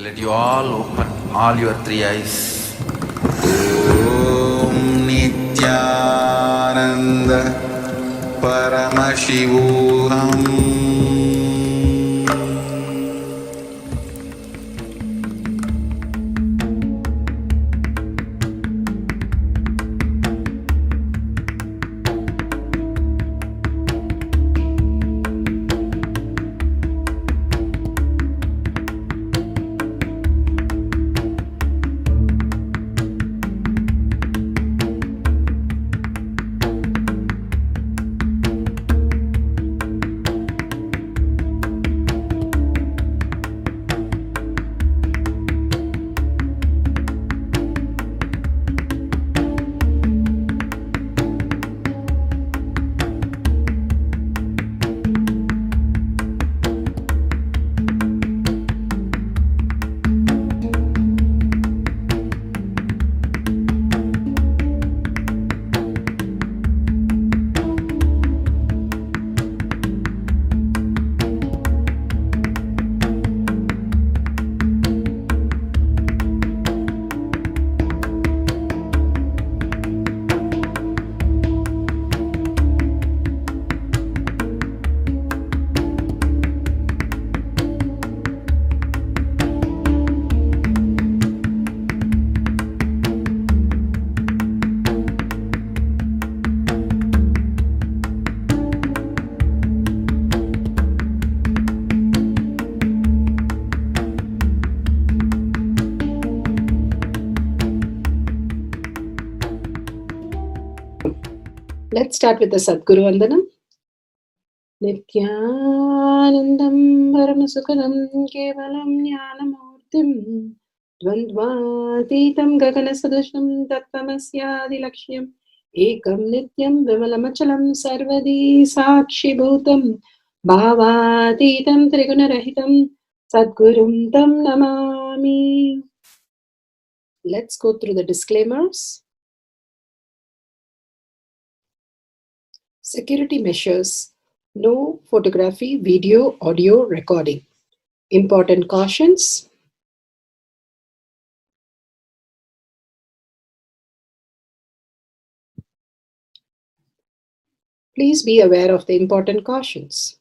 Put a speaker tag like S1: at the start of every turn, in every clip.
S1: Let you all open all your three eyes. Om Nithyananda Paramashivoham.
S2: Let's start with the Sadguru Vandanam. Nithyanandam Paramasukhanam Kevalam Jnanamurtim Dvandvatitam Gaganasadusham Tattvamasyaadilakshya Ekam Nityam Vimalamachalam Sarvadi Sakshi Bhutam Bhavatitam Trigunarahitam Sadgurum Tam Namami. Let's go through the disclaimers. Security measures. No photography, video, audio recording. Important cautions. Please be aware of the important cautions.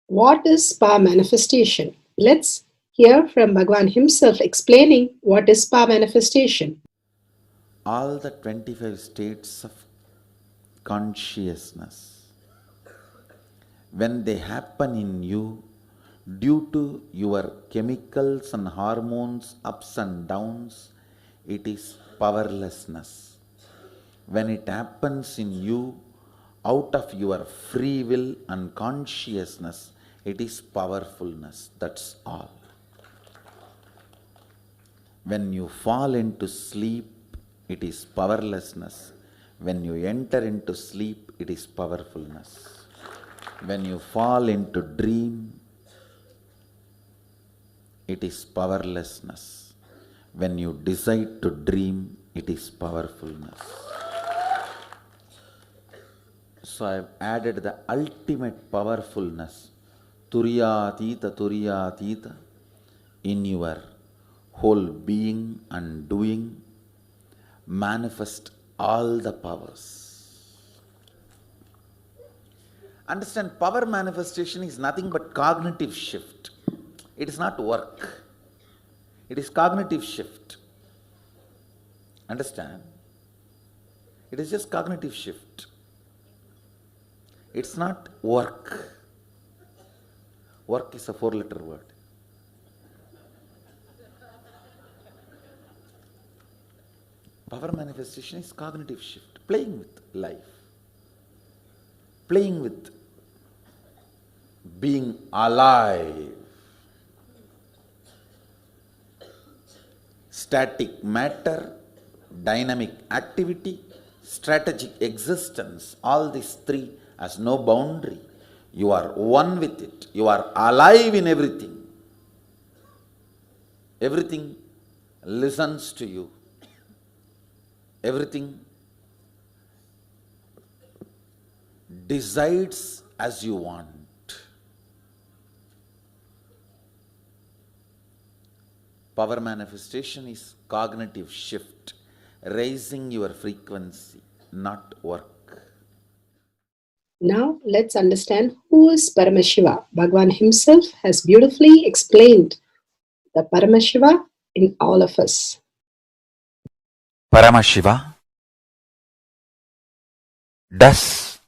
S2: What is spa manifestation? Let's hear from Bhagwan himself explaining what is spa manifestation.
S1: All the 25 states of consciousness, when they happen in you due to your chemicals and hormones ups and downs, it is powerlessness. When it happens in you out of your free will and consciousness, it is powerfulness. That's all. When you fall into sleep, it is powerlessness. When you enter into sleep, it is powerfulness. When you fall into dream, it is powerlessness. When you decide to dream, it is powerfulness. So I have added the ultimate powerfulness, Turiyatita, in your whole being and doing. Manifest all the powers. Understand, power manifestation is nothing but cognitive shift. It is not work. It is cognitive shift. Understand? It is just cognitive shift. It's not work. Work is a 4-letter word. Power manifestation is cognitive shift, playing with life, playing with being alive. Static matter, dynamic activity, strategic existence, all these three has no boundary. You are one with it. You are alive in everything. Everything listens to you. Everything decides as you want. Power manifestation is cognitive shift, raising your frequency, not work.
S2: Now let's understand who is Paramashiva. Bhagwan himself has beautifully explained the Paramashiva in all of us.
S1: Paramashiva does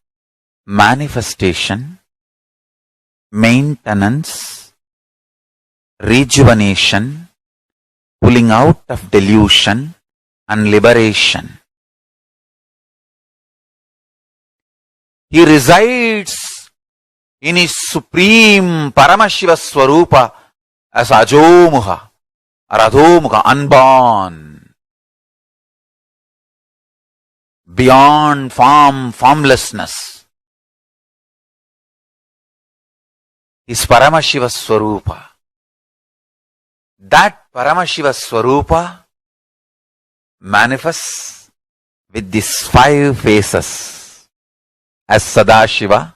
S1: manifestation, maintenance, rejuvenation, pulling out of delusion and liberation. He resides in his supreme Paramashiva Swarupa as Ajomuha or Adhomuha, unborn, beyond form, formlessness. Is Paramashiva Swarupa. That Paramashiva Swarupa manifests with these 5 faces as Sadashiva,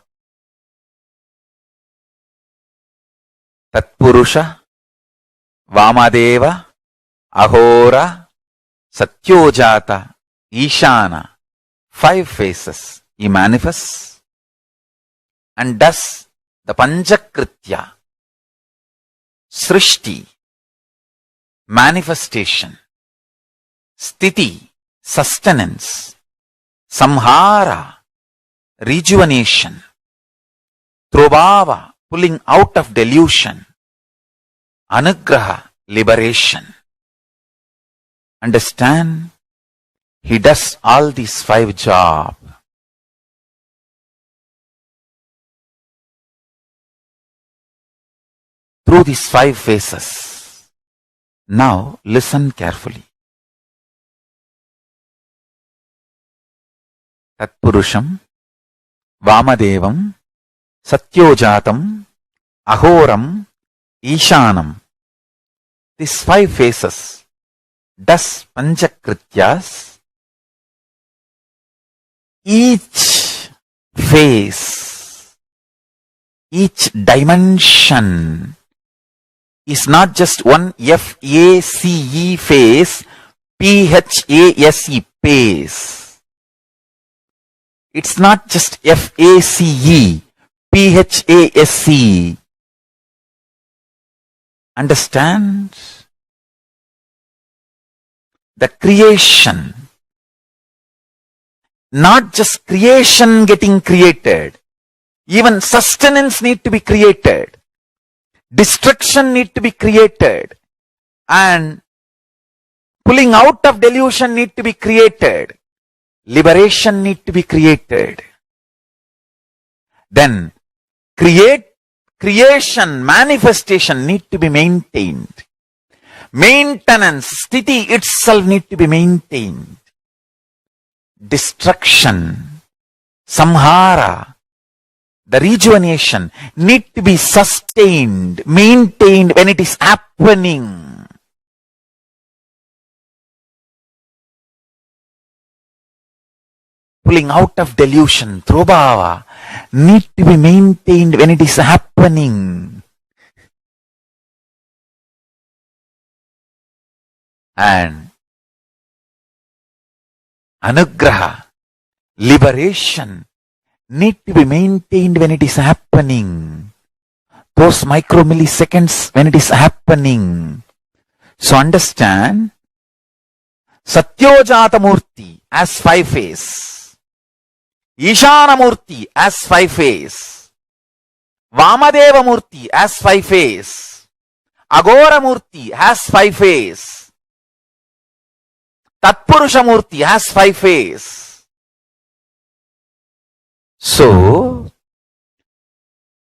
S1: Tatpurusha, Vamadeva, Ahora, Satyojata, Ishana. 5 faces he manifests and does the Panchakritya, Srishti, manifestation, Sthiti, sustenance, Samhara, rejuvenation, Trobhava, pulling out of delusion, Anugraha, liberation. Understand? He does all these 5 jobs. Through these 5 phases. Now listen carefully. Tatpurusham, Vamadevam, Satyojatam, Ahoram, Ishanam. These 5 phases does Panchakrityas. Each phase, each dimension is not just one F-A-C-E phase, P-H-A-S-E phase. It's not just F-A-C-E, P-H-A-S-E. Understand? The creation. Not just creation getting created. Even sustenance need to be created. Destruction need to be created. And pulling out of delusion need to be created. Liberation need to be created. Then creation, manifestation need to be maintained. Maintenance, sthiti itself need to be maintained. Destruction, samhara, the rejuvenation need to be sustained, maintained when it is happening. Pulling out of delusion, trobhava, need to be maintained when it is happening. And anugraha, liberation, need to be maintained when it is happening. Those micromilliseconds when it is happening. So understand, Satyojata Murti as 5 phase, Ishana Murti as 5 phase, Vamadeva Murti as 5 phase, Agora Murti has 5 phase, Tatpurusha Murti has 5 phase. So,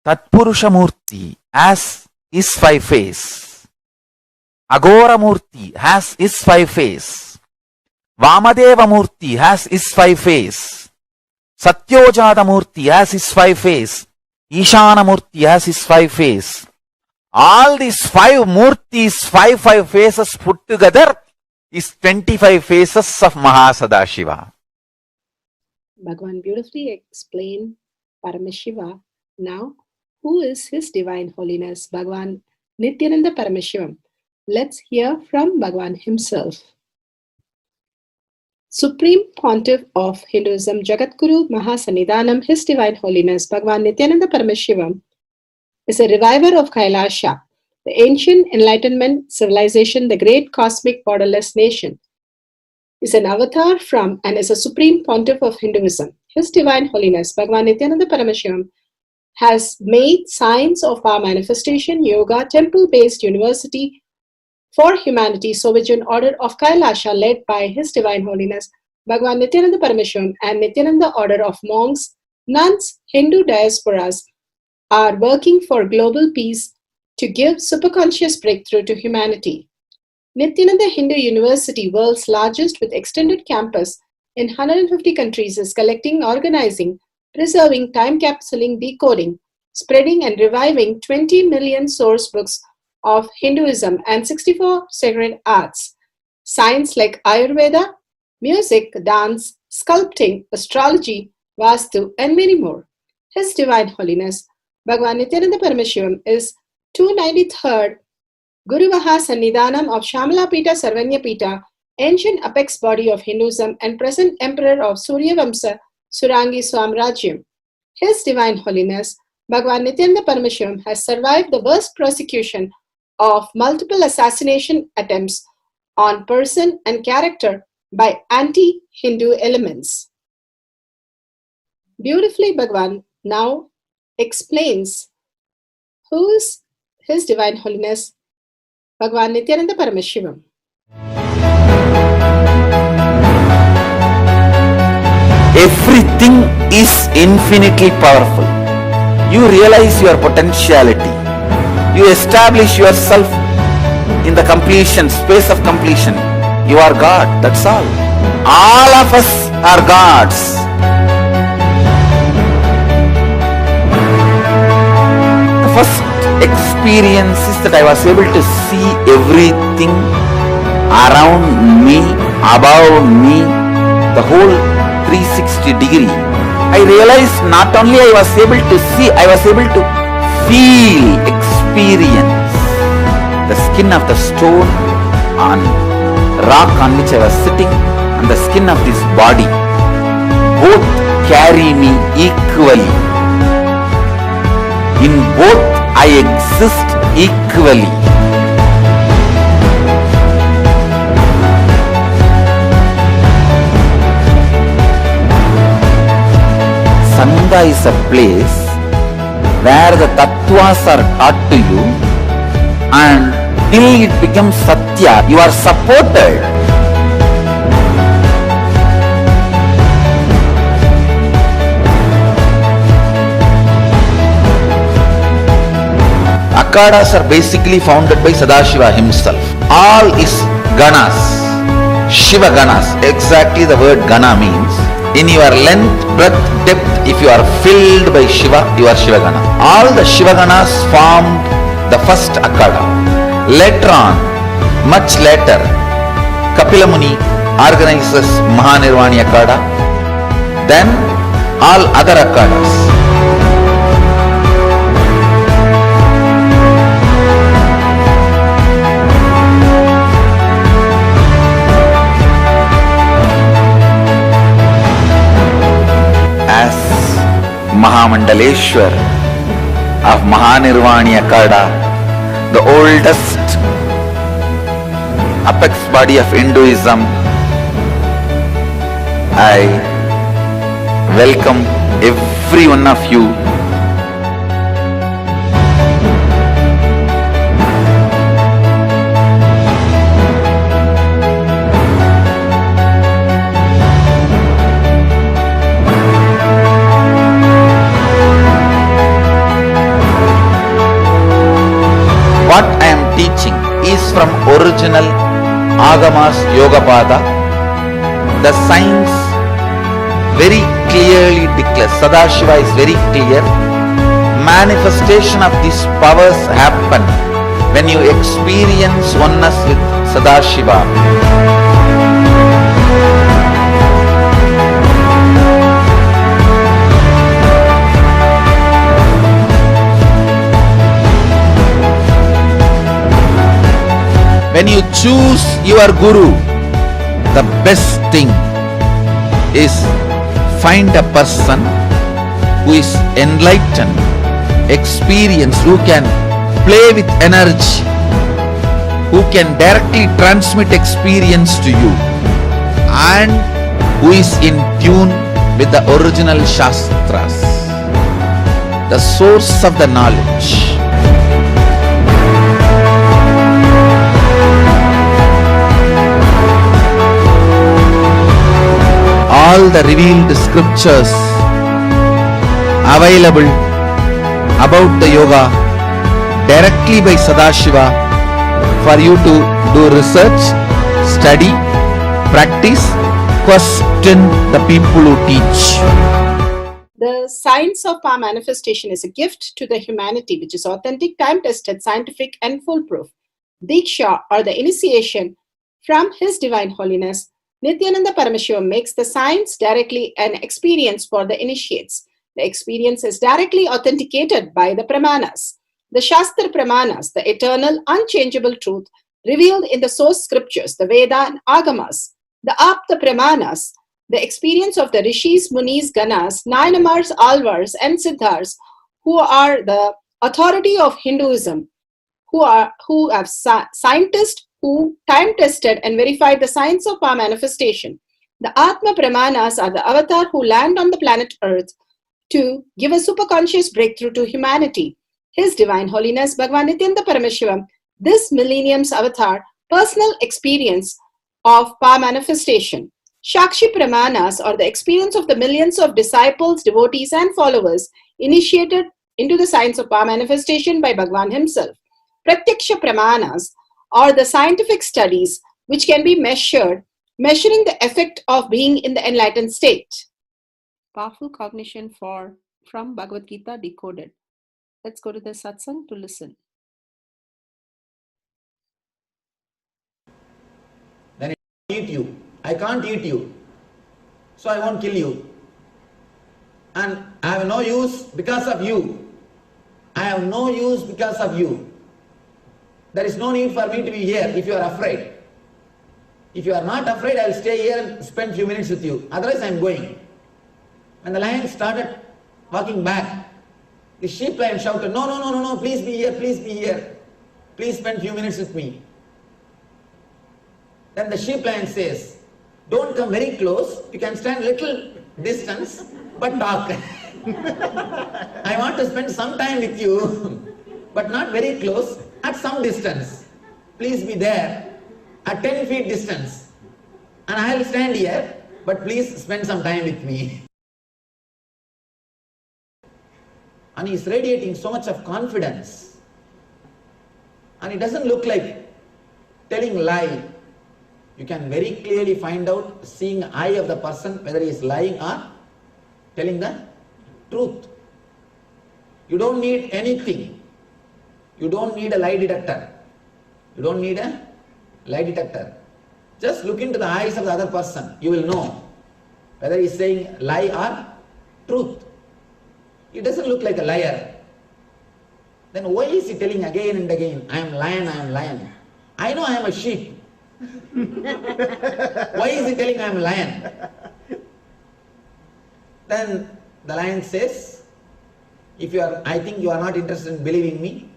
S1: Tatpurusha Murti as is 5 phase, Agora Murti has is 5 phase, Vamadeva Murti has is 5 phase, Satyojata Murti has his 5 phase, Ishana Murti has his 5 phase. All these 5 Murtis, 5 phases put together is 25 phases of Mahasadashiva.
S2: Bhagwan beautifully explained Paramashiva. Now, who is His Divine Holiness Bhagavan Nithyananda Paramashivam? Let's hear from Bhagavan himself. Supreme Pontiff of Hinduism, Jagadguru Mahasannidhanam, His Divine Holiness Bhagavan Nithyananda Paramashivam is a reviver of Kailasha, the ancient Enlightenment civilization, the great cosmic borderless nation. Is an avatar from and is a supreme pontiff of Hinduism. His Divine Holiness Bhagavan Nithyananda Paramashivam has made science of our manifestation, yoga, temple-based university for humanity, Sovereign Order of Kailasha, led by His Divine Holiness Bhagavan Nithyananda Paramashivam and Nithyananda Order of Monks, Nuns, Hindu diasporas are working for global peace to give superconscious breakthrough to humanity. Nithyananda Hindu University, world's largest with extended campus in 150 countries, is collecting, organizing, preserving, time capsuling, decoding, spreading and reviving 20 million source books of Hinduism and 64 sacred arts, science like Ayurveda, music, dance, sculpting, astrology, Vastu, and many more. His Divine Holiness Bhagavan Nithyananda Paramashivam is 293rd Guru Mahasannidhanam of Shamalapita Sarvanyapita, ancient apex body of Hinduism and present emperor of Suryavamsa Surangi Swamrajyam. His Divine Holiness Bhagavan Nithyananda Paramashivam has survived the worst persecution of multiple assassination attempts on person and character by anti-Hindu elements. Beautifully, Bhagavan now explains who is His Divine Holiness Bhagavan Nithyananda Paramashivam.
S1: Everything is infinitely powerful. You realize your potentiality. You establish yourself in the completion, space of completion. You are God, that's all. All of us are gods. The first experience is that I was able to see everything around me, above me, the whole 360 degree. I realized not only I was able to see, I was able to feel, experience the skin of the stone on rock on which I was sitting and the skin of this body. Both carry me equally. In both I exist equally. Sangha is a place where the tattvas are taught to you, and till it becomes satya, you are supported. Akhadas are basically founded by Sadashiva himself. All is ganas, Shiva ganas. Exactly the word gana means. In your length, breadth, depth, if you are filled by Shiva, you are Shiva gana. All the Shiva ganas formed the first Akhada. Later on, much later, Kapila Muni organizes Mahanirvani Akhada. Then all other Akhadas. As Mahamandaleshwar of Mahanirvani Akhada, the oldest apex body of Hinduism, I welcome every one of you. What I am teaching is from original Agamas Yogapada. The science very clearly declares, Sadashiva is very clear, manifestation of these powers happen when you experience oneness with Sadashiva. choose your guru, the best thing is find a person who is enlightened, experienced, who can play with energy, who can directly transmit experience to you, and who is in tune with the original Shastras, the source of the knowledge. All the revealed scriptures available about the yoga directly by Sadashiva for you to do research, study, practice, question the people who teach.
S2: The science of power manifestation is a gift to the humanity, which is authentic, time-tested, scientific, and foolproof. Diksha, or the initiation from His Divine Holiness, Nithyananda Paramashivam, makes the science directly an experience for the initiates. The experience is directly authenticated by the Pramanas. The Shastra Pramanas, the eternal, unchangeable truth revealed in the source scriptures, the Veda and Agamas. The Apta Pramanas, the experience of the Rishis, Munis, Ganas, Nayanamars, Alvars, and Siddhars, who are the authority of Hinduism, who have scientists who time-tested and verified the science of power manifestation. The Atma Pramanas are the avatar who land on the planet Earth to give a superconscious breakthrough to humanity. His Divine Holiness Bhagavan Nithyananda Paramashivam, this millennium's avatar, personal experience of power manifestation. Shakshi Pramanas, or the experience of the millions of disciples, devotees, and followers initiated into the science of power manifestation by Bhagavan himself. Pratyaksha Pramanas, or the scientific studies which can be measuring the effect of being in the enlightened state. Powerful cognition from Bhagavad Gita decoded. Let's go to the satsang to listen.
S3: Then I eat you. I can't eat you. So I won't kill you. And I have no use because of you. I have no use because of you. There is no need for me to be here if you are afraid. If you are not afraid, I will stay here and spend few minutes with you. Otherwise I am going. When the lion started walking back, the sheep lion shouted, no, no, no, no, no, please be here, please be here. Please spend few minutes with me. Then the sheep lion says, don't come very close, you can stand little distance, but talk. I want to spend some time with you, but not very close, at some distance. Please be there, at 10 feet distance. And I will stand here, but please spend some time with me. And he is radiating so much of confidence. And it doesn't look like telling lie. You can very clearly find out, seeing eye of the person, whether he is lying or telling the truth. You don't need anything. You don't need a lie detector. You don't need a lie detector. Just look into the eyes of the other person. You will know whether he is saying lie or truth. He doesn't look like a liar. Then why is he telling again and again, I am lion, I am lion? I know I am a sheep. Why is he telling I am a lion? Then the lion says, I think you are not interested in believing me.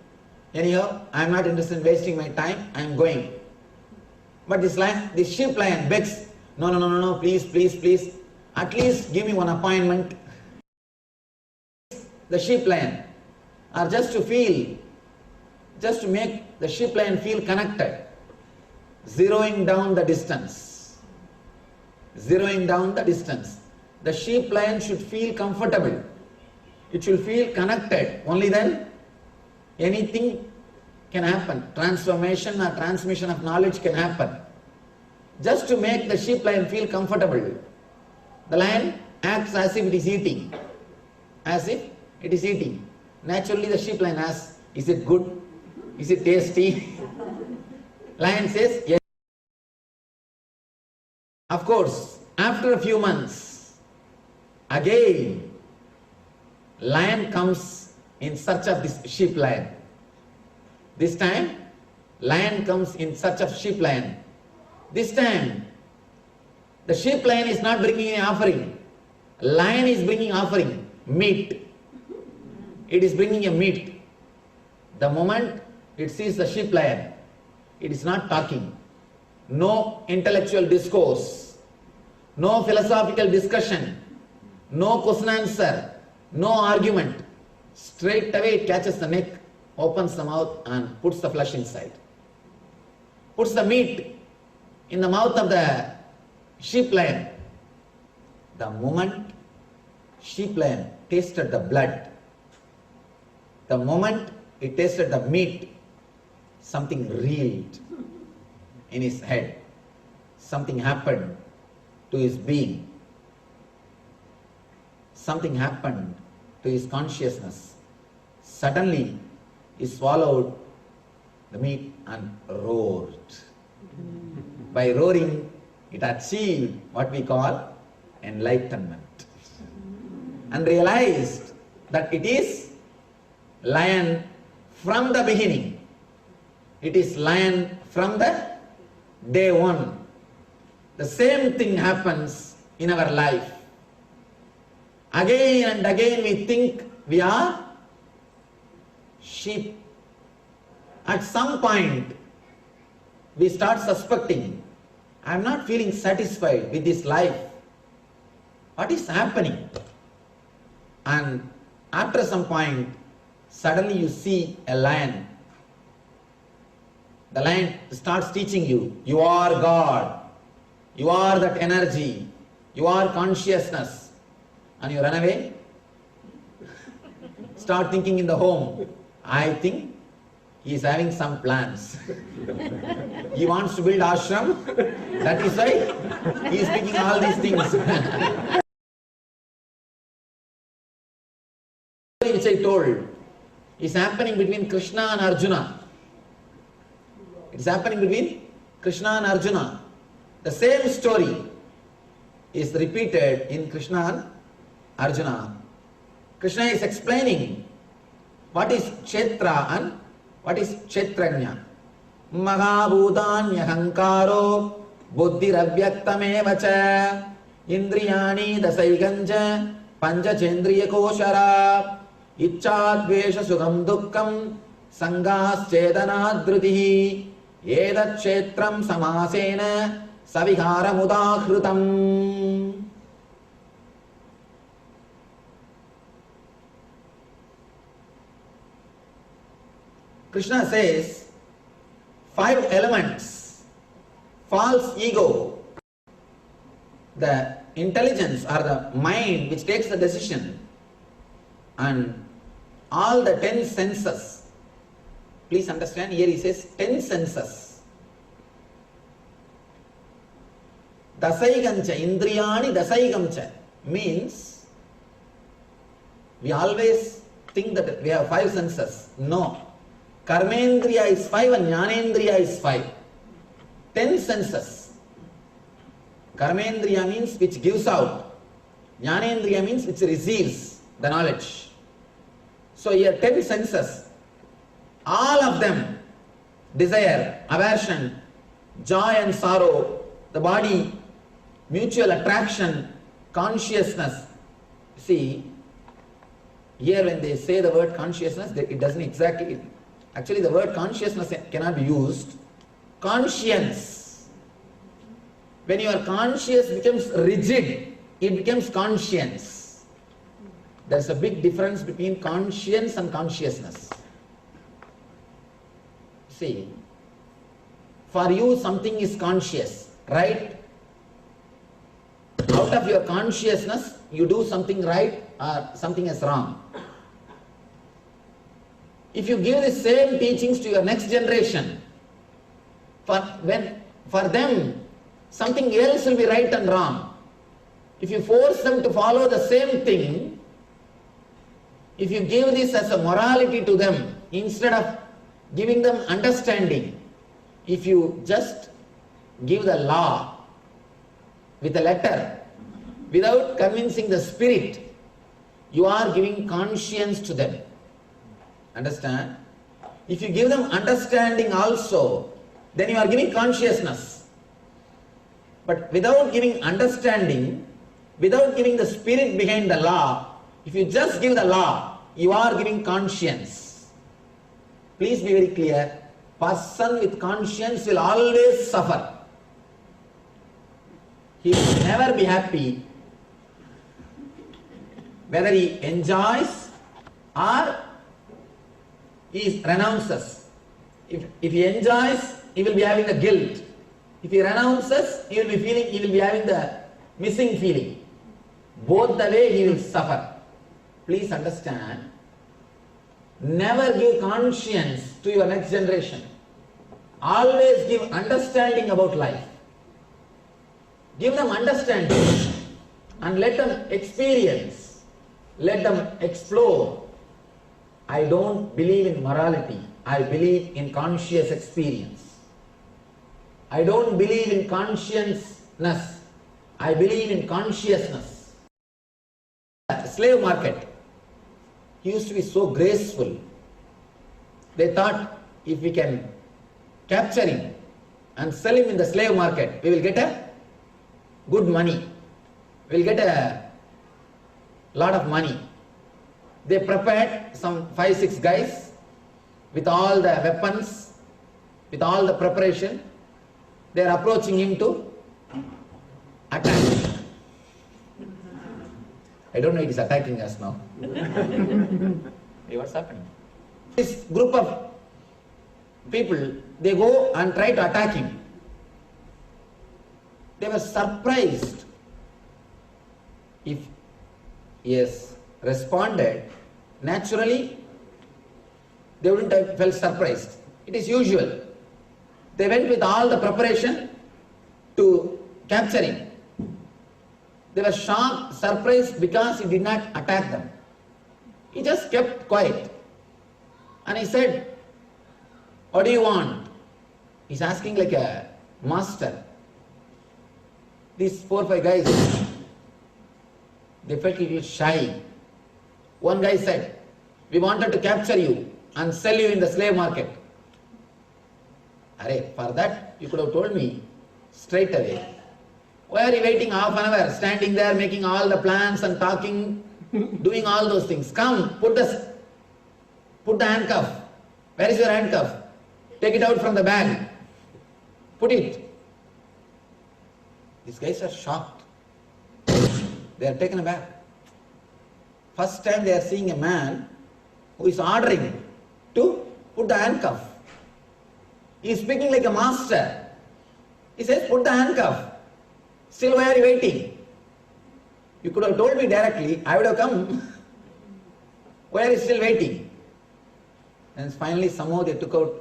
S3: Anyhow, I am not interested in wasting my time, I am going. But this sheep lion begs, no, no, no, no, no, please, please, please, at least give me one appointment. The sheep lion, or just to make the sheep lion feel connected, zeroing down the distance. Zeroing down the distance. The sheep lion should feel comfortable. It should feel connected. Only then anything can happen. Transformation or transmission of knowledge can happen. Just to make the sheep lion feel comfortable, the lion acts as if it is eating. As if it is eating. Naturally the sheep lion asks, is it good? Is it tasty? Lion says, yes. Of course, after a few months, again, lion comes in search of this sheep lion. This time, lion comes in search of sheep lion. This time, the sheep lion is not bringing an offering. Lion is bringing offering, meat. It is bringing a meat. The moment it sees the sheep lion, it is not talking. No intellectual discourse, no philosophical discussion, no question answer, no argument. Straight away it catches the neck, opens the mouth and puts the flesh inside. Puts the meat in the mouth of the sheep lion. The moment sheep lion tasted the blood, the moment it tasted the meat, something reeled in his head. Something happened to his being. Something happened to his consciousness. Suddenly, he swallowed the meat and roared. By roaring, it achieved what we call enlightenment. And realized that it is lion from the beginning. It is lion from the day one. The same thing happens in our life. Again and again we think we are sheep. At some point we start suspecting, I am not feeling satisfied with this life. What is happening? And after some point, suddenly you see a lion. The lion starts teaching you, you are God, you are that energy, you are consciousness. And you run away, start thinking in the home, I think he is having some plans. He wants to build ashram, that is why he is speaking all these things. Which I told is happening between Krishna and Arjuna. It is happening between Krishna and Arjuna. The same story is repeated in Krishna and Arjuna. Krishna is explaining what is Kshetra and what is Kshetranya. Mahabhutanyahankaro buddhiravyaktamevacha indriyani dasaiganja panchachendriya koshara ichchadvesha sukham dukkham sangas chedanadhrutihi edat kshetram samasena savihara mudahrutam. Krishna says, 5 elements, false ego, the intelligence or the mind which takes the decision, and all the 10 senses. Please understand, here he says 10 senses. Dasaigamcha, indriyani dasaigamcha means we always think that we have 5 senses. No. Karmendriya is 5 and Jnanendriya is 5. 10 senses. Karmendriya means which gives out. Jnanendriya means which receives the knowledge. So here 10 senses. All of them, desire, aversion, joy and sorrow, the body, mutual attraction, consciousness. See, here when they say the word consciousness, it doesn't exactly... Actually, the word consciousness cannot be used. Conscience. When your conscience becomes rigid, it becomes conscience. There is a big difference between conscience and consciousness. See, for you something is conscious, right? Out of your consciousness, you do something right or something is wrong. If you give the same teachings to your next generation, for them something else will be right and wrong. If you force them to follow the same thing, if you give this as a morality to them instead of giving them understanding, if you just give the law with a letter without convincing the spirit, you are giving conscience to them. Understand? If you give them understanding also, then you are giving consciousness. But without giving understanding, without giving the spirit behind the law, if you just give the law, you are giving conscience. Please be very clear. Person with conscience will always suffer. He will never be happy whether he enjoys or he renounces. If he enjoys, he will be having the guilt. If he renounces, he will be having the missing feeling. Both the way he will suffer. Please understand. Never give conscience to your next generation. Always give understanding about life. Give them understanding and let them experience. Let them explore. I don't believe in morality. I believe in conscious experience. I don't believe in consciousness. I believe in consciousness. Slave market used to be so graceful. They thought if we can capture him and sell him in the slave market, we will get a good money. We will get a lot of money. They prepared some 5-6 guys with all the weapons, with all the preparation. They are approaching him to attack. I don't know, it is attacking us now. Hey, what's happening? This group of people, they go and try to attack him. They were surprised. If he has responded, naturally, they wouldn't have felt surprised. It is usual. They went with all the preparation to capture him. They were shocked, surprised because he did not attack them. He just kept quiet. And he said, "What do you want?" He's asking like a master. These 4-5 guys, they felt a little shy. One guy said, "We wanted to capture you and sell you in the slave market." Arey, for that you could have told me straight away. Why are you waiting half an hour, standing there making all the plans and talking, doing all those things? Come, put the handcuff. Where is your handcuff? Take it out from the bag. Put it. These guys are shocked. They are taken aback. First time they are seeing a man who is ordering to put the handcuff. He is speaking like a master. He says, "Put the handcuff." Still, why are you waiting? You could have told me directly, I would have come. Why are you still waiting? And finally, somehow they took out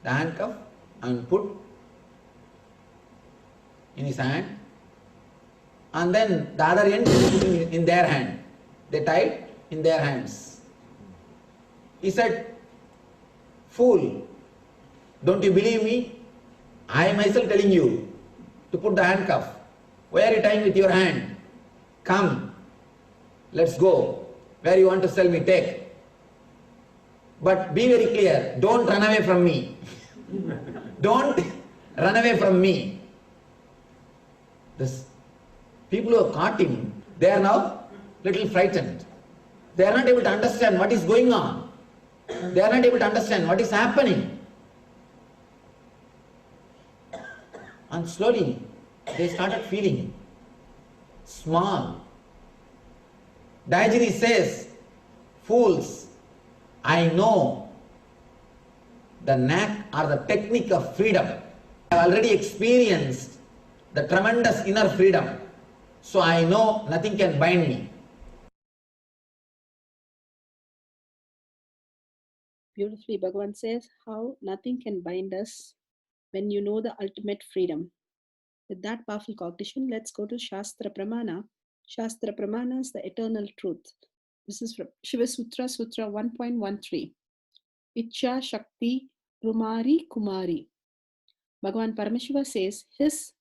S3: the handcuff and put in his hand. And then the other end in their hand. They tied in their hands. He said, "Fool, don't you believe me? I myself telling you to put the handcuff. Why are you tying with your hand? Come, let's go. Where you want to sell me, take. But be very clear, don't run away from me. Don't run away from me." This people who have caught him, they are now little frightened. They are not able to understand what is going on. They are not able to understand what is happening. And slowly they started feeling small. Diogenes says, "Fools, I know the knack or the technique of freedom. I have already experienced the tremendous inner freedom. So I know nothing can bind me."
S2: Beautifully, Bhagavan says how nothing can bind us when you know the ultimate freedom. With that powerful cognition, let's go to Shastra Pramana. Shastra Pramana is the eternal truth. This is from Shiva Sutra, Sutra 1.13. Ichcha Shakti Rumari Kumari. Bhagavan Paramashiva says his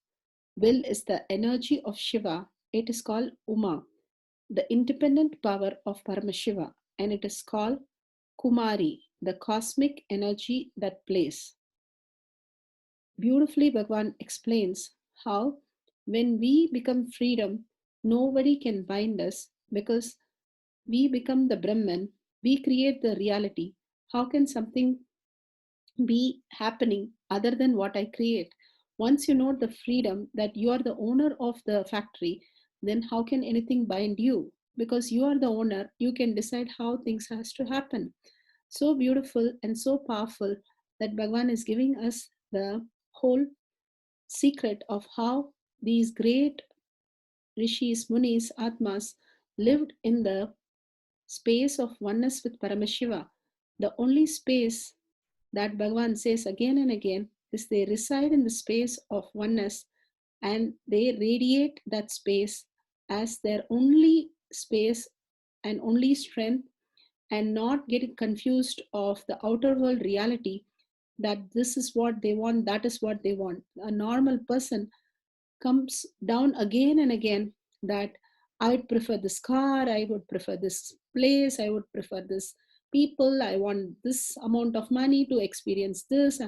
S2: will is the energy of Shiva. It is called Uma, the independent power of Paramashiva, and it is called Kumari, the cosmic energy that plays. Beautifully, Bhagwan explains how when we become freedom, nobody can bind us because we become the Brahman, we create the reality. How can something be happening other than what I create? Once you know the freedom that you are the owner of the factory, then how can anything bind you? Because you are the owner, you can decide how things has to happen. So beautiful and so powerful that Bhagwan is giving us the whole secret of how these great rishis, munis, atmas lived in the space of oneness with Paramashiva. The only space that Bhagavan says again and again is they reside in the space of oneness and they radiate that space as their only space and only strength, and not getting confused of the outer world reality that this is what they want, that is what they want. A normal person comes down again and again that I would prefer this car, I would prefer this place, I would prefer this people, I want this amount of money to experience this.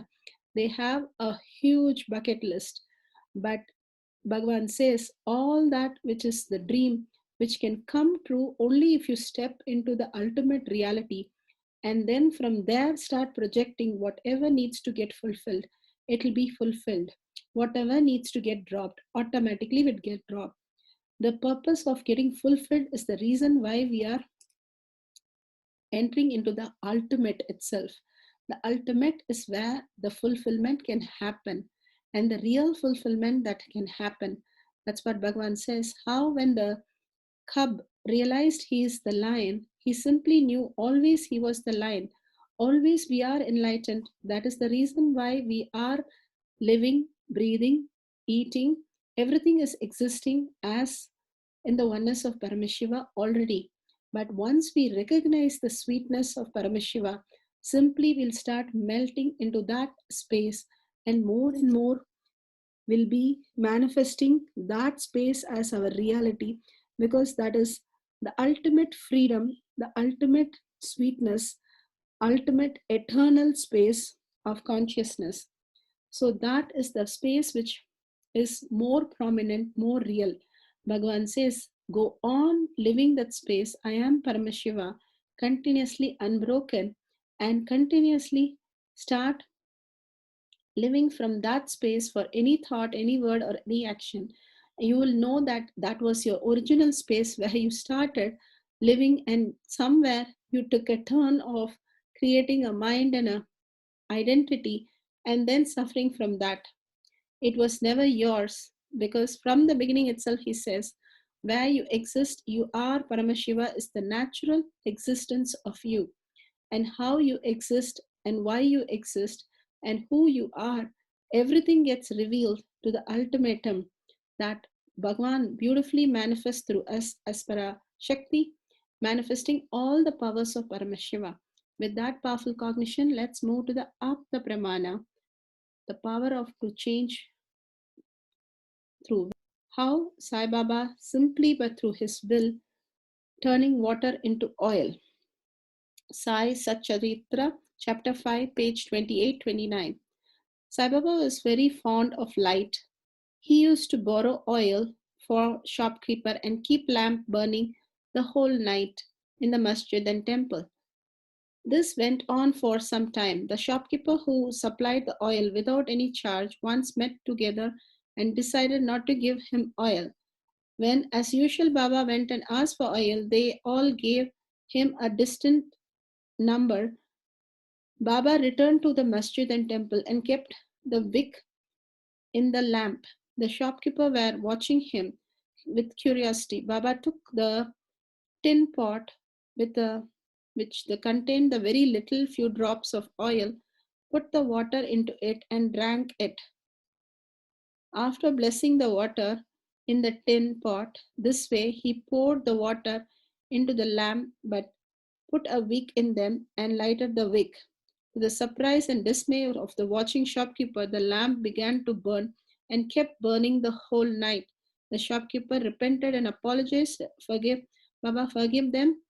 S2: They have a huge bucket list. But Bhagavan says all that which is the dream, which can come true only if you step into the ultimate reality and then from there start projecting whatever needs to get fulfilled, it'll be fulfilled. Whatever needs to get dropped automatically will get dropped. The purpose of getting fulfilled is the reason why we are entering into the ultimate itself. The ultimate is where the fulfillment can happen, and the real fulfillment that can happen. That's what Bhagavan says. How when the cub realized he is the lion, he simply knew always he was the lion. Always we are enlightened. That is the reason why we are living, breathing, eating. Everything is existing as in the oneness of Paramashiva already. But once we recognize the sweetness of Paramashiva, simply we'll start melting into that space and more will be manifesting that space as our reality, because that is the ultimate freedom, the ultimate sweetness, ultimate eternal space of consciousness. So that is the space which is more prominent, more real. Bhagavan says, go on living that space. I am Paramashiva, continuously unbroken, and continuously start living from that space for any thought, any word, or any action. You will know that that was your original space where you started living, and somewhere you took a turn of creating a mind and a identity and then suffering from that. It was never yours, because from the beginning itself, he says, where you exist, you are. Paramashiva is the natural existence of you. And how you exist and why you exist and who you are, everything gets revealed to the ultimatum that Bhagwan beautifully manifests through us as para Shakti, manifesting all the powers of Paramashiva. With that powerful cognition, let's move to the Apta Pramana, the power of to change through. How Sai Baba simply but through his will turning water into oil. Sai Satcharitra, chapter 5, page 28-29. Sai Baba was very fond of light. He used to borrow oil for shopkeeper and keep lamp burning the whole night in the masjid and temple. This went on for some time. The shopkeeper who supplied the oil without any charge once met together and decided not to give him oil. When, as usual, Baba went and asked for oil, they all gave him a distant number. Baba returned to the masjid and temple and kept the wick in the lamp. The shopkeeper were watching him with curiosity. Baba took the tin pot with which contained the very little few drops of oil, put the water into it and drank it. After blessing the water in the tin pot, this way he poured the water into the lamp but put a wick in them and lighted the wick. To the surprise and dismay of the watching shopkeeper, the lamp began to burn and kept burning the whole night. The shopkeeper repented and apologized. Forgive, Baba, forgive them.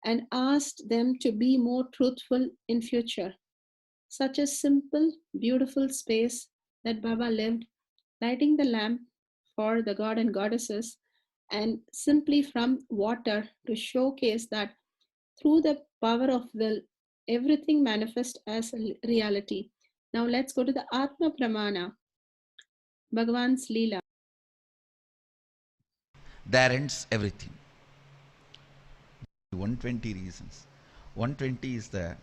S2: and asked them to be more truthful in future. Such a simple, beautiful space that Baba lived, lighting the lamp for the god and goddesses, and simply from water to showcase that through the power of will, everything manifests as a reality. Now let's go to the Atma Pramana, Bhagavan's Leela.
S1: There ends everything. 120 reasons. 120 is the,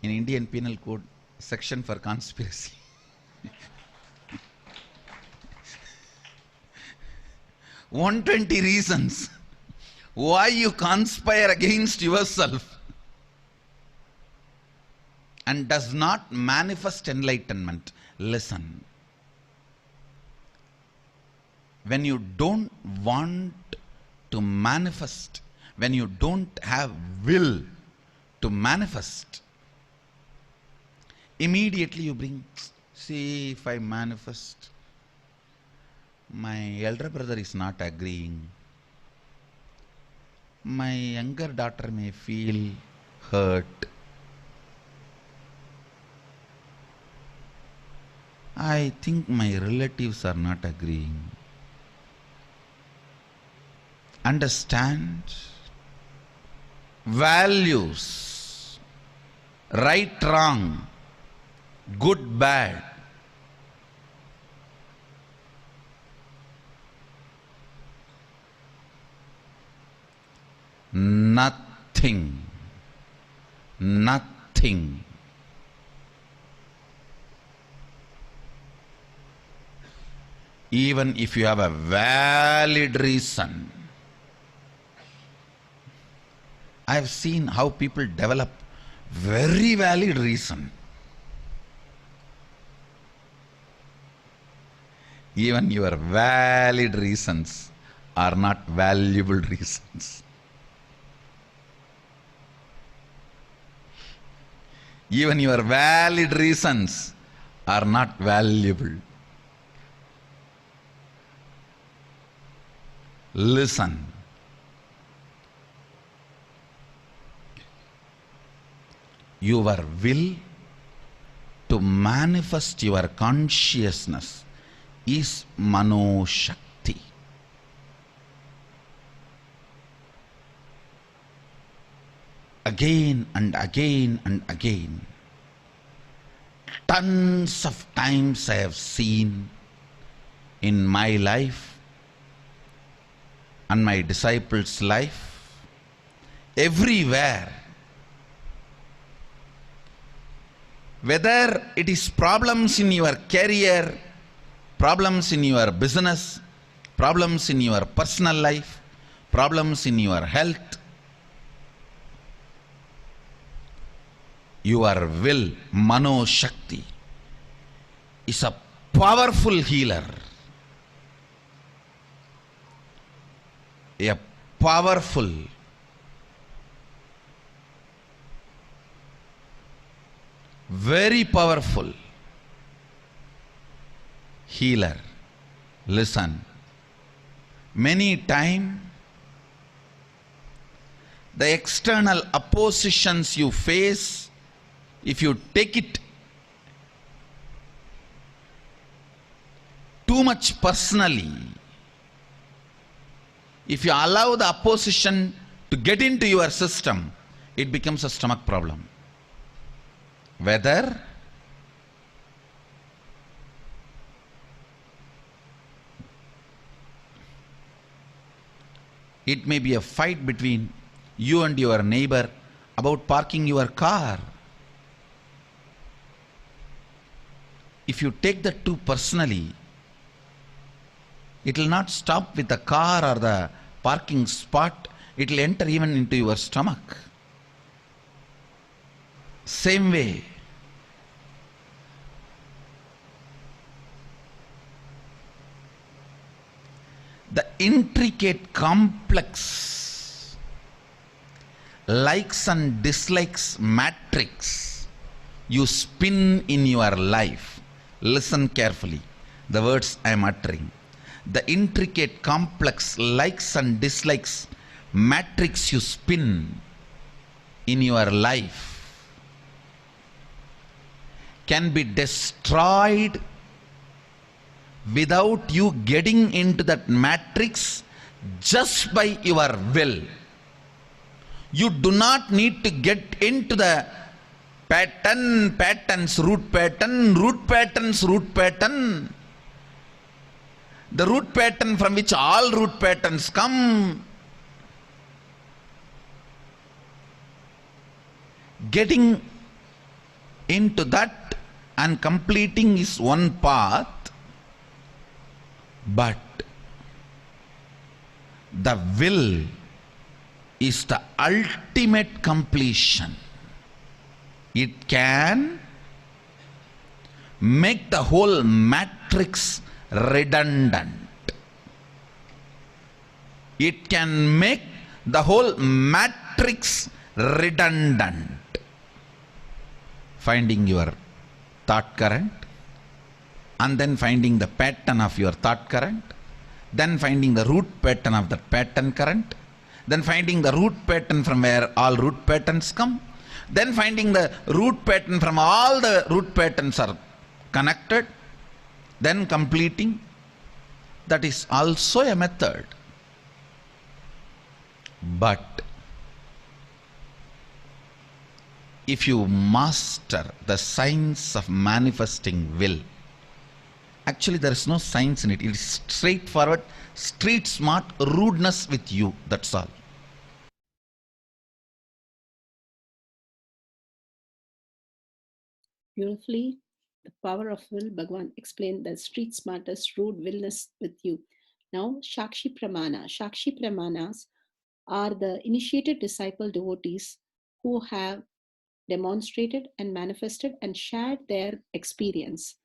S1: in Indian Penal Code, section for conspiracy. 120 reasons why you conspire against yourself and does not manifest enlightenment. Listen. When you don't want to manifest, when you don't have will to manifest, immediately you bring, see, if I manifest, my elder brother is not agreeing. My younger daughter may feel hurt. I think my relatives are not agreeing. Understand? Values, right, wrong, good, bad. Nothing. Nothing. Even if you have a valid reason. I have seen how people develop very valid reason. Even your valid reasons are not valuable reasons. Even your valid reasons are not valuable. Listen. Your will to manifest your consciousness is Mano Shakti. Again and again and again. Tons of times I have seen in my life and my disciples' life, everywhere, whether it is problems in your career, problems in your business, problems in your personal life, problems in your health, your will, Mano Shakti, is a powerful healer. A powerful very powerful healer. Listen. Many times the external oppositions you face, if you take it too much personally, if you allow the opposition to get into your system, it becomes a stomach problem. Whether it may be a fight between you and your neighbor about parking your car. If you take that too personally, it will not stop with the car or the parking spot. It will enter even into your stomach. Same way, the intricate, complex likes and dislikes matrix you spin in your life. Listen carefully, the words I am uttering. The intricate, complex likes and dislikes matrix you spin in your life can be destroyed without you getting into that matrix just by your will. You do not need to get into the patterns, root patterns, root pattern. The root pattern from which all root patterns come. Getting into that and completing is one path, but the will is the ultimate completion. It can make the whole matrix redundant. It can make the whole matrix redundant. Finding your thought current, and then finding the pattern of your thought current, then finding the root pattern of that pattern current, then finding the root pattern from where all root patterns come, then finding the root pattern from all the root patterns are connected, then completing. That is also a method. But if you master the science of manifesting will, actually there is no science in it. It is straightforward, street smart rudeness with you. That's all.
S2: Beautifully, the power of will, Bhagavan explained the street smartest rude willness with you. Now, Shakshi Pramana. Shakshi Pramanas are the initiated disciple devotees who have demonstrated and manifested and shared their experience,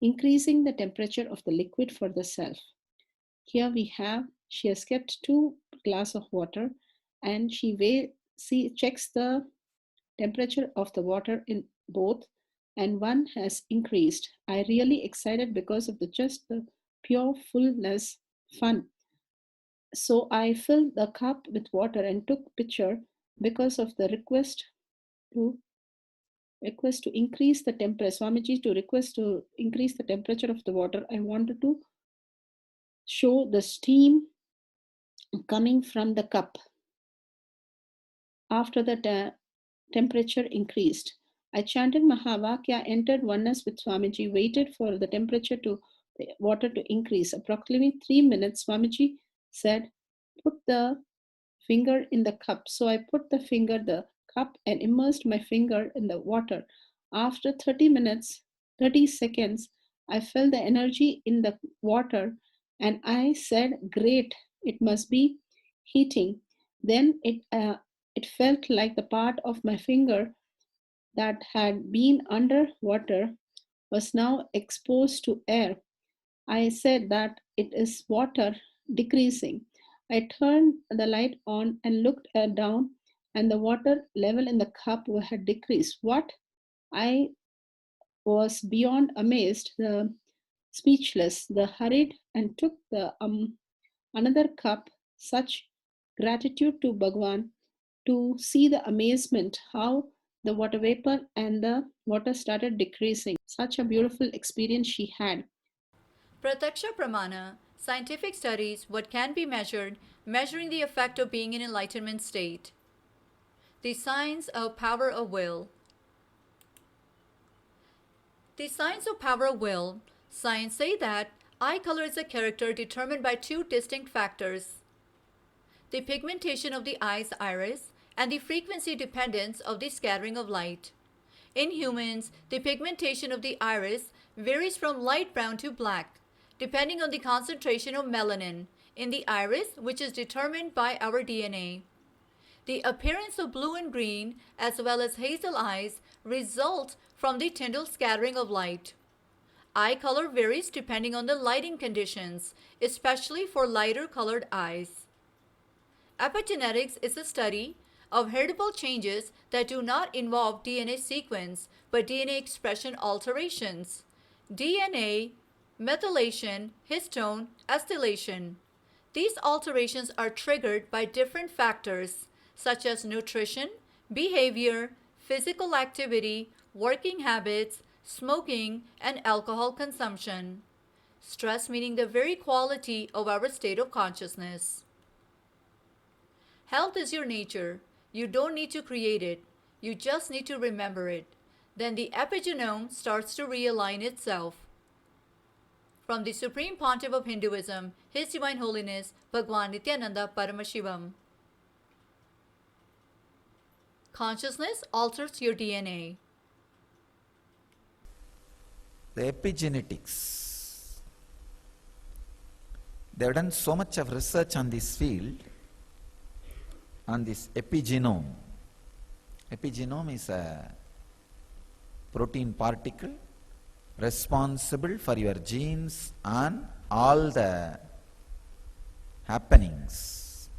S2: increasing the temperature of the liquid for the self. Here we have, she has kept 2 glass of water and she checks the temperature of the water in both, and one has increased. I really excited because of the pure fullness fun. So I filled the cup with water and took picture because of the request to increase the temperature. Swamiji to request to increase the temperature of the water. I wanted to show the steam coming from the cup after the temperature increased. I chanted Mahavakya, entered oneness with Swamiji, waited for the water to increase. Approximately 3 minutes, Swamiji said, put the finger in the cup. So I put the cup and immersed my finger in the water. After 30 seconds, I felt the energy in the water and I said, great, it must be heating. Then it felt like the part of my finger that had been under water was now exposed to air. I said that it is water decreasing. I turned the light on and looked down, and the water level in the cup had decreased. What? I was beyond amazed, speechless, hurried, and took the another cup. Such gratitude to Bhagwan to see the amazement how the water vapor and the water started decreasing. Such a beautiful experience she had.
S4: Prataksha Pramana, scientific studies what can be measured, measuring the effect of being in enlightenment state. The signs of power of will. The signs of power of will. Science say that eye color is a character determined by 2 distinct factors: the pigmentation of the eye's iris and the frequency dependence of the scattering of light. In humans, the pigmentation of the iris varies from light brown to black, depending on the concentration of melanin in the iris, which is determined by our DNA. The appearance of blue and green, as well as hazel eyes, result from the Tyndall scattering of light. Eye color varies depending on the lighting conditions, especially for lighter colored eyes. Epigenetics is a study of heritable changes that do not involve DNA sequence, but DNA expression alterations. DNA, methylation, histone, acetylation. These alterations are triggered by different factors, such as nutrition, behavior, physical activity, working habits, smoking, and alcohol consumption. Stress meaning the very quality of our state of consciousness. Health is your nature. You don't need to create it. You just need to remember it. Then the epigenome starts to realign itself. From the Supreme Pontiff of Hinduism, His Divine Holiness Bhagwan Nithyananda Paramashivam. Consciousness alters your DNA.
S1: The epigenetics. They have done so much of research on this field, on this epigenome. Epigenome is a protein particle responsible for your genes and all the happenings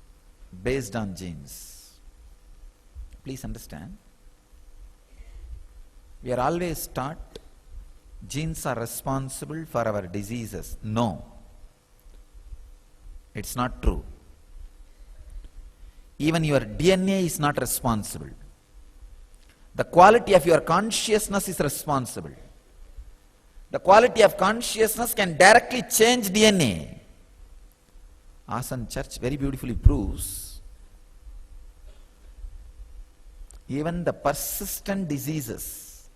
S1: based on genes. Please understand, we are always taught genes are responsible for our diseases. No, it's not true. Even your DNA is not responsible. The quality of your consciousness is responsible. The quality of consciousness can directly change DNA. Asan Church very beautifully proves even the persistent diseases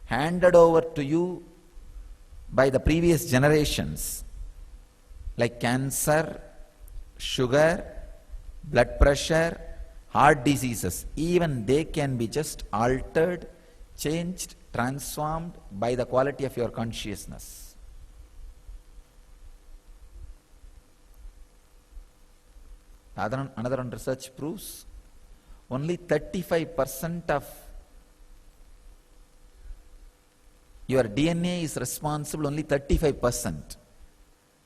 S1: handed over to you by the previous generations, like cancer, sugar, blood pressure, heart diseases, even they can be just altered, changed, transformed by the quality of your consciousness. Another one research proves only 35% of your DNA is responsible, only 35%,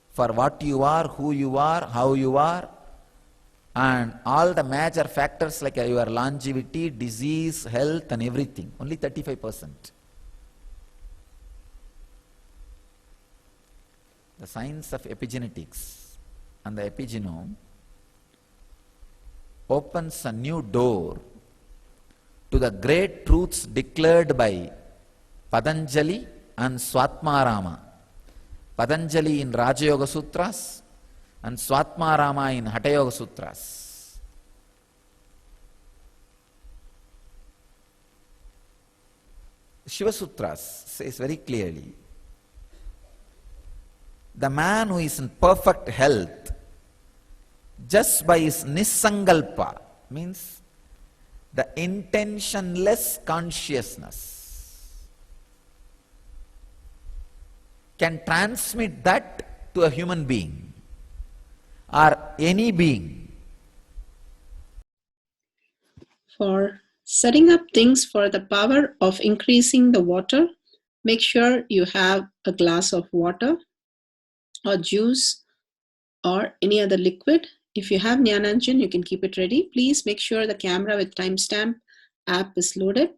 S1: for what you are, who you are, how you are, and all the major factors like your longevity, disease, health and everything. Only 35%. The science of epigenetics and the epigenome opens a new door to the great truths declared by Patanjali and Swatmarama. Patanjali in Raja Yoga Sutras and Swatmarama in Hatha Yoga Sutras. Shiva Sutras says very clearly, the man who is in perfect health, just by his nisangalpa, means the intentionless consciousness, can transmit that to a human being or any being.
S2: For setting up things for the power of increasing the water, make sure you have a glass of water or juice or any other liquid. If you have Jnana, you can keep it ready. Please make sure the camera with timestamp app is loaded,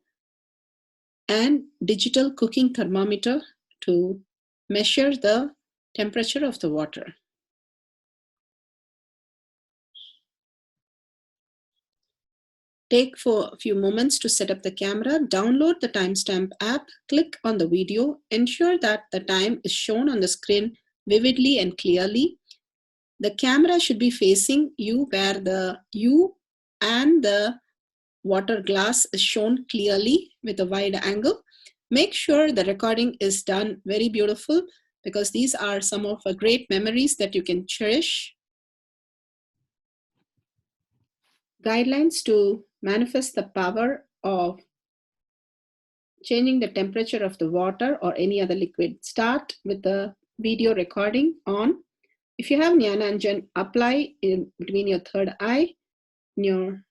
S2: and digital cooking thermometer to measure the temperature of the water. Take for a few moments to set up the camera, download the timestamp app, click on the video, ensure that the time is shown on the screen vividly and clearly. The camera should be facing you where the you and the water glass is shown clearly with a wide angle. Make sure the recording is done very beautiful, because these are some of the great memories that you can cherish. Guidelines to manifest the power of changing the temperature of the water or any other liquid. Start with the video recording on. If you have Jnana, apply in between your third eye, in your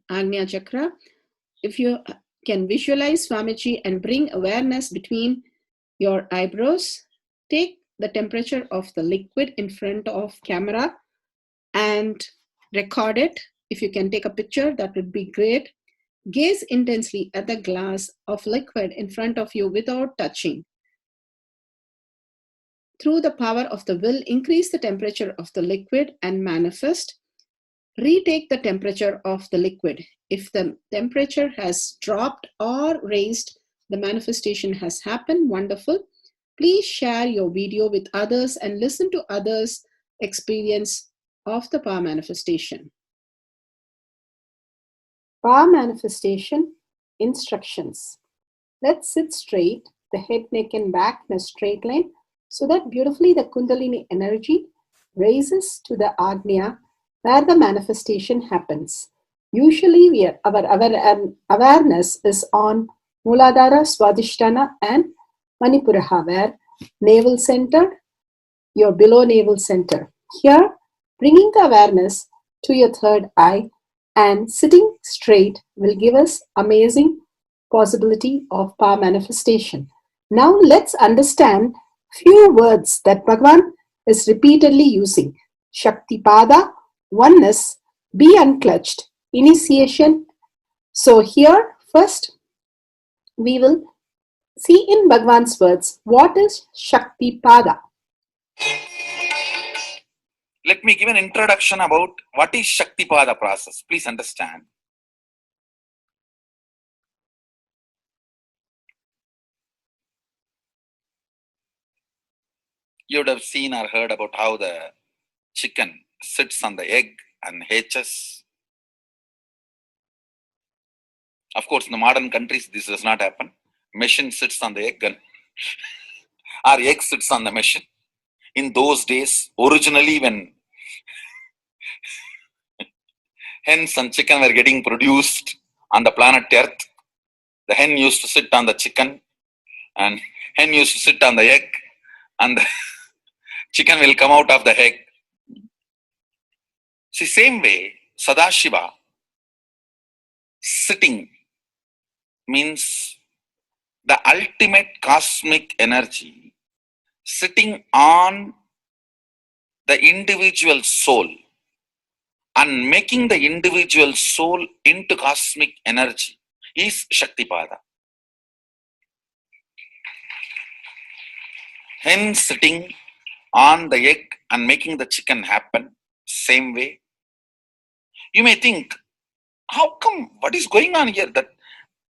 S2: Agnya Chakra. If you can visualize Swamiji and bring awareness between your eyebrows, take the temperature of the liquid in front of camera and record it. If you can take a picture, that would be great. Gaze intensely at the glass of liquid in front of you without touching. Through the power of the will, increase the temperature of the liquid and manifest. Retake the temperature of the liquid. If the temperature has dropped or raised, the manifestation has happened. Wonderful. Please share your video with others and listen to others' experience of the power manifestation. Power manifestation instructions. Let's sit straight, the head, neck, and back in a straight line, so that beautifully the Kundalini energy raises to the Agnya where the manifestation happens. Usually our awareness is on Muladhara, Swadhisthana and Manipuraha, where navel center, your below navel center. Here, bringing the awareness to your third eye and sitting straight will give us amazing possibility of power manifestation. Now let's understand few words that Bhagavan is repeatedly using. Shakti Pada, oneness, be unclutched, initiation. So here first we will see in Bhagavan's words what is Shakti Pada.
S5: Let me give an introduction about what is Shaktipada process. Please understand. You would have seen or heard about how the chicken sits on the egg and hatches. Of course, in the modern countries, this does not happen. Machine sits on the egg and our egg sits on the machine. In those days, originally when hens and chicken were getting produced on the planet Earth, the hen used to sit on the chicken and hen used to sit on the egg and the chicken will come out of the egg. See, same way, Sadashiva, sitting means the ultimate cosmic energy sitting on the individual soul and making the individual soul into cosmic energy is Shaktipada. Hence, sitting on the egg and making the chicken happen, same way. You may think, how come, what is going on here? That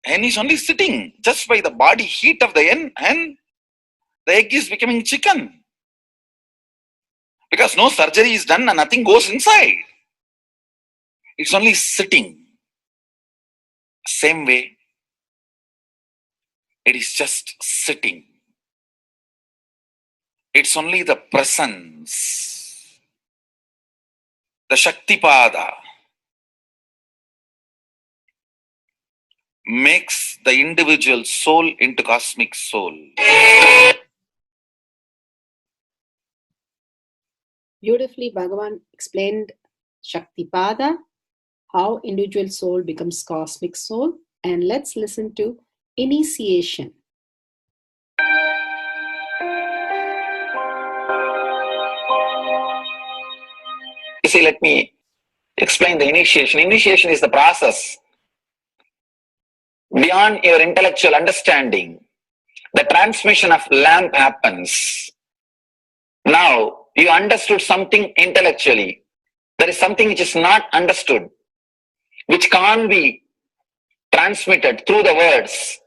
S5: hen is only sitting just by the body heat of the hen, the egg is becoming chicken. Because no surgery is done and nothing goes inside. It's only sitting. Same way, it is just sitting. It's only the presence, the Shaktipada makes the individual soul into cosmic soul.
S2: Beautifully, Bhagavan explained Shaktipada, how individual soul becomes cosmic soul. And let's listen to initiation.
S5: You see, let me explain the initiation. Initiation is the process beyond your intellectual understanding. The transmission of lamp happens. Now, you understood something intellectually. There is something which is not understood, which can't be transmitted through the words.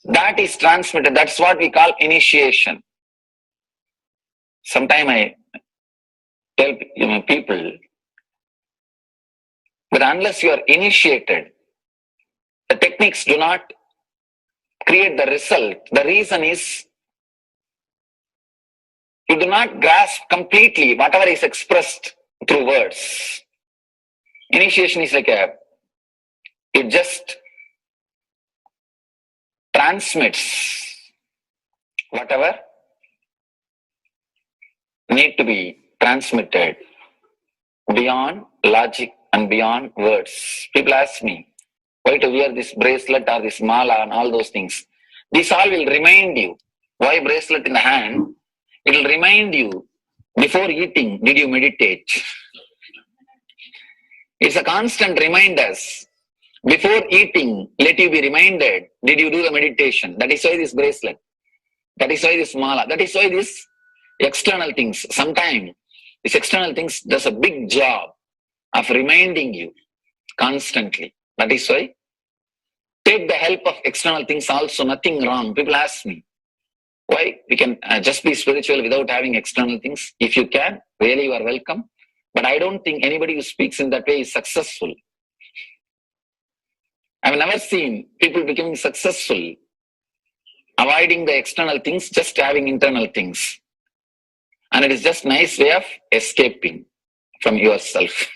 S5: That is transmitted. That's what we call initiation. Sometimes I tell people that unless you are initiated, the techniques do not create the result. The reason is you do not grasp completely whatever is expressed through words. Initiation is like it just transmits whatever need to be transmitted beyond logic and beyond words. People ask me why to wear this bracelet or this mala and all those things. This all will remind you. Why bracelet in the hand? It will remind you, before eating, did you meditate? It's a constant reminder. Before eating, let you be reminded, did you do the meditation? That is why this bracelet. That is why this mala. That is why this external things. Sometimes these external things does a big job of reminding you constantly. That is why take the help of external things also, nothing wrong. People ask me, why we can just be spiritual without having external things? If you can, really you are welcome. But I don't think anybody who speaks in that way is successful. I've never seen people becoming successful avoiding the external things, just having internal things. And it is just nice way of escaping from yourself.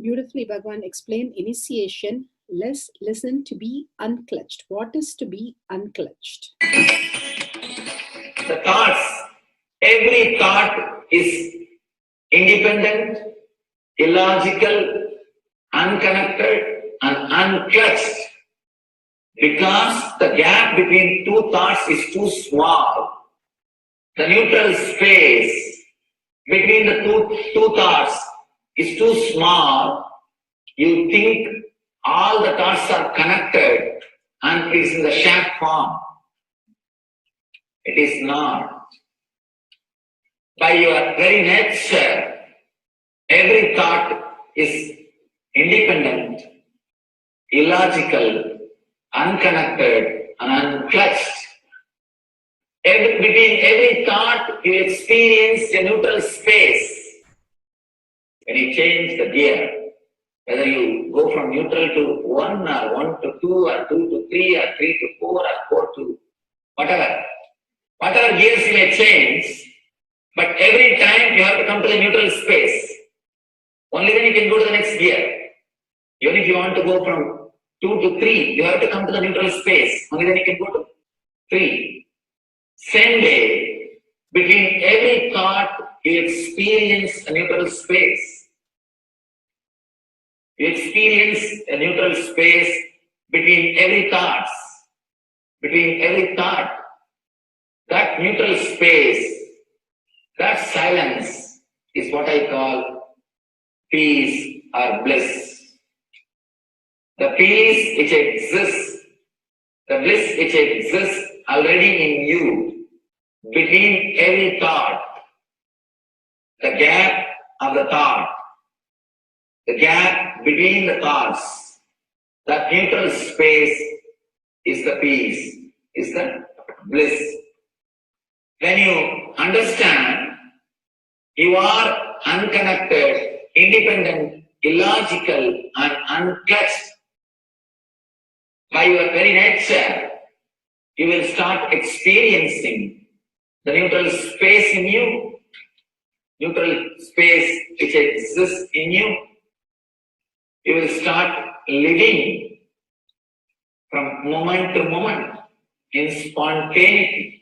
S2: Beautifully, Bhagwan explained initiation. Let's listen to be unclutched. What is to be unclutched?
S3: The thoughts, every thought is independent, illogical, unconnected, and unclutched. Because the gap between two thoughts is too small. The neutral space between the two thoughts is too small. You think all the thoughts are connected and it is in the shape form. It is not. By your very nature, every thought is independent, illogical, unconnected, and unclutched. Between every thought, you experience a neutral space. When you change the gear, whether you go from neutral to 1 or 1 to 2 or 2 to 3 or 3 to 4 or 4 to whatever gears you may change, but every time you have to come to the neutral space. Only then you can go to the next gear. Even if you want to go from 2 to 3, you have to come to the neutral space. Only then you can go to 3. Same way, between every thought, you experience a neutral space. You experience a neutral space between every thoughts. Between every thought. That neutral space, that silence is what I call peace or bliss. The peace which exists, the bliss which exists already in you, between every thought, the gap of the thought, the gap between the thoughts, that neutral space is the peace, is the bliss. When you understand you are unconnected, independent, illogical, and unclutched, by your very nature, you will start experiencing the neutral space in you, neutral space which exists in you. You will start living from moment to moment in spontaneity.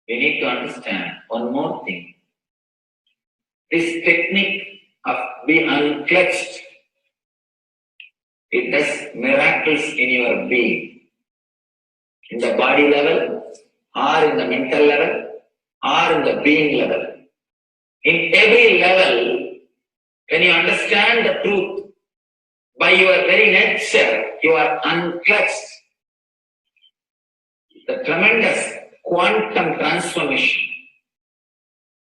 S3: We need to understand one more thing. This technique of being unclutched, it does miracles in your being. In the body level, or in the mental level, or in the being level. In every level, when you understand the truth, by your very nature, you are unclutched. The tremendous quantum transformation.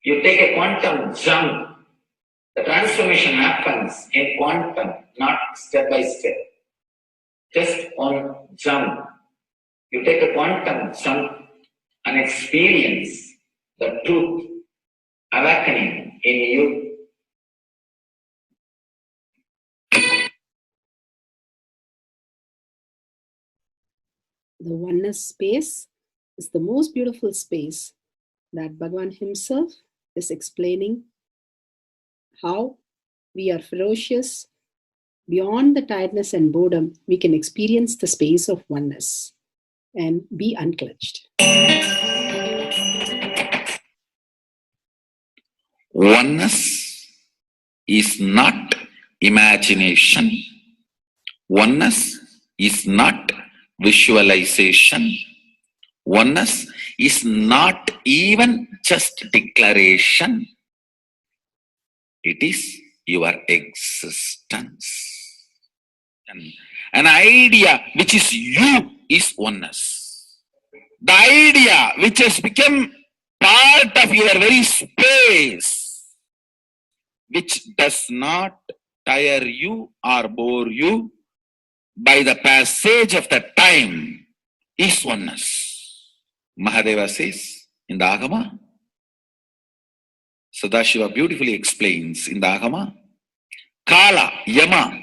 S3: You take a quantum jump. The transformation happens in quantum, not step by step. Just one jump. You take a quantum jump and experience the truth awakening in you.
S2: The oneness space is the most beautiful space that Bhagavan himself is explaining how we are ferocious. Beyond the tiredness and boredom, we can experience the space of oneness and be unclutched.
S5: Oneness is not imagination. Oneness is not visualization. Oneness is not even just declaration. It is your existence. An idea which is you is oneness. The idea which has become part of your very space, which does not tire you or bore you by the passage of the time, is oneness. Mahadeva says in the Agama, Sadashiva beautifully explains in the Agama, Kala, Yama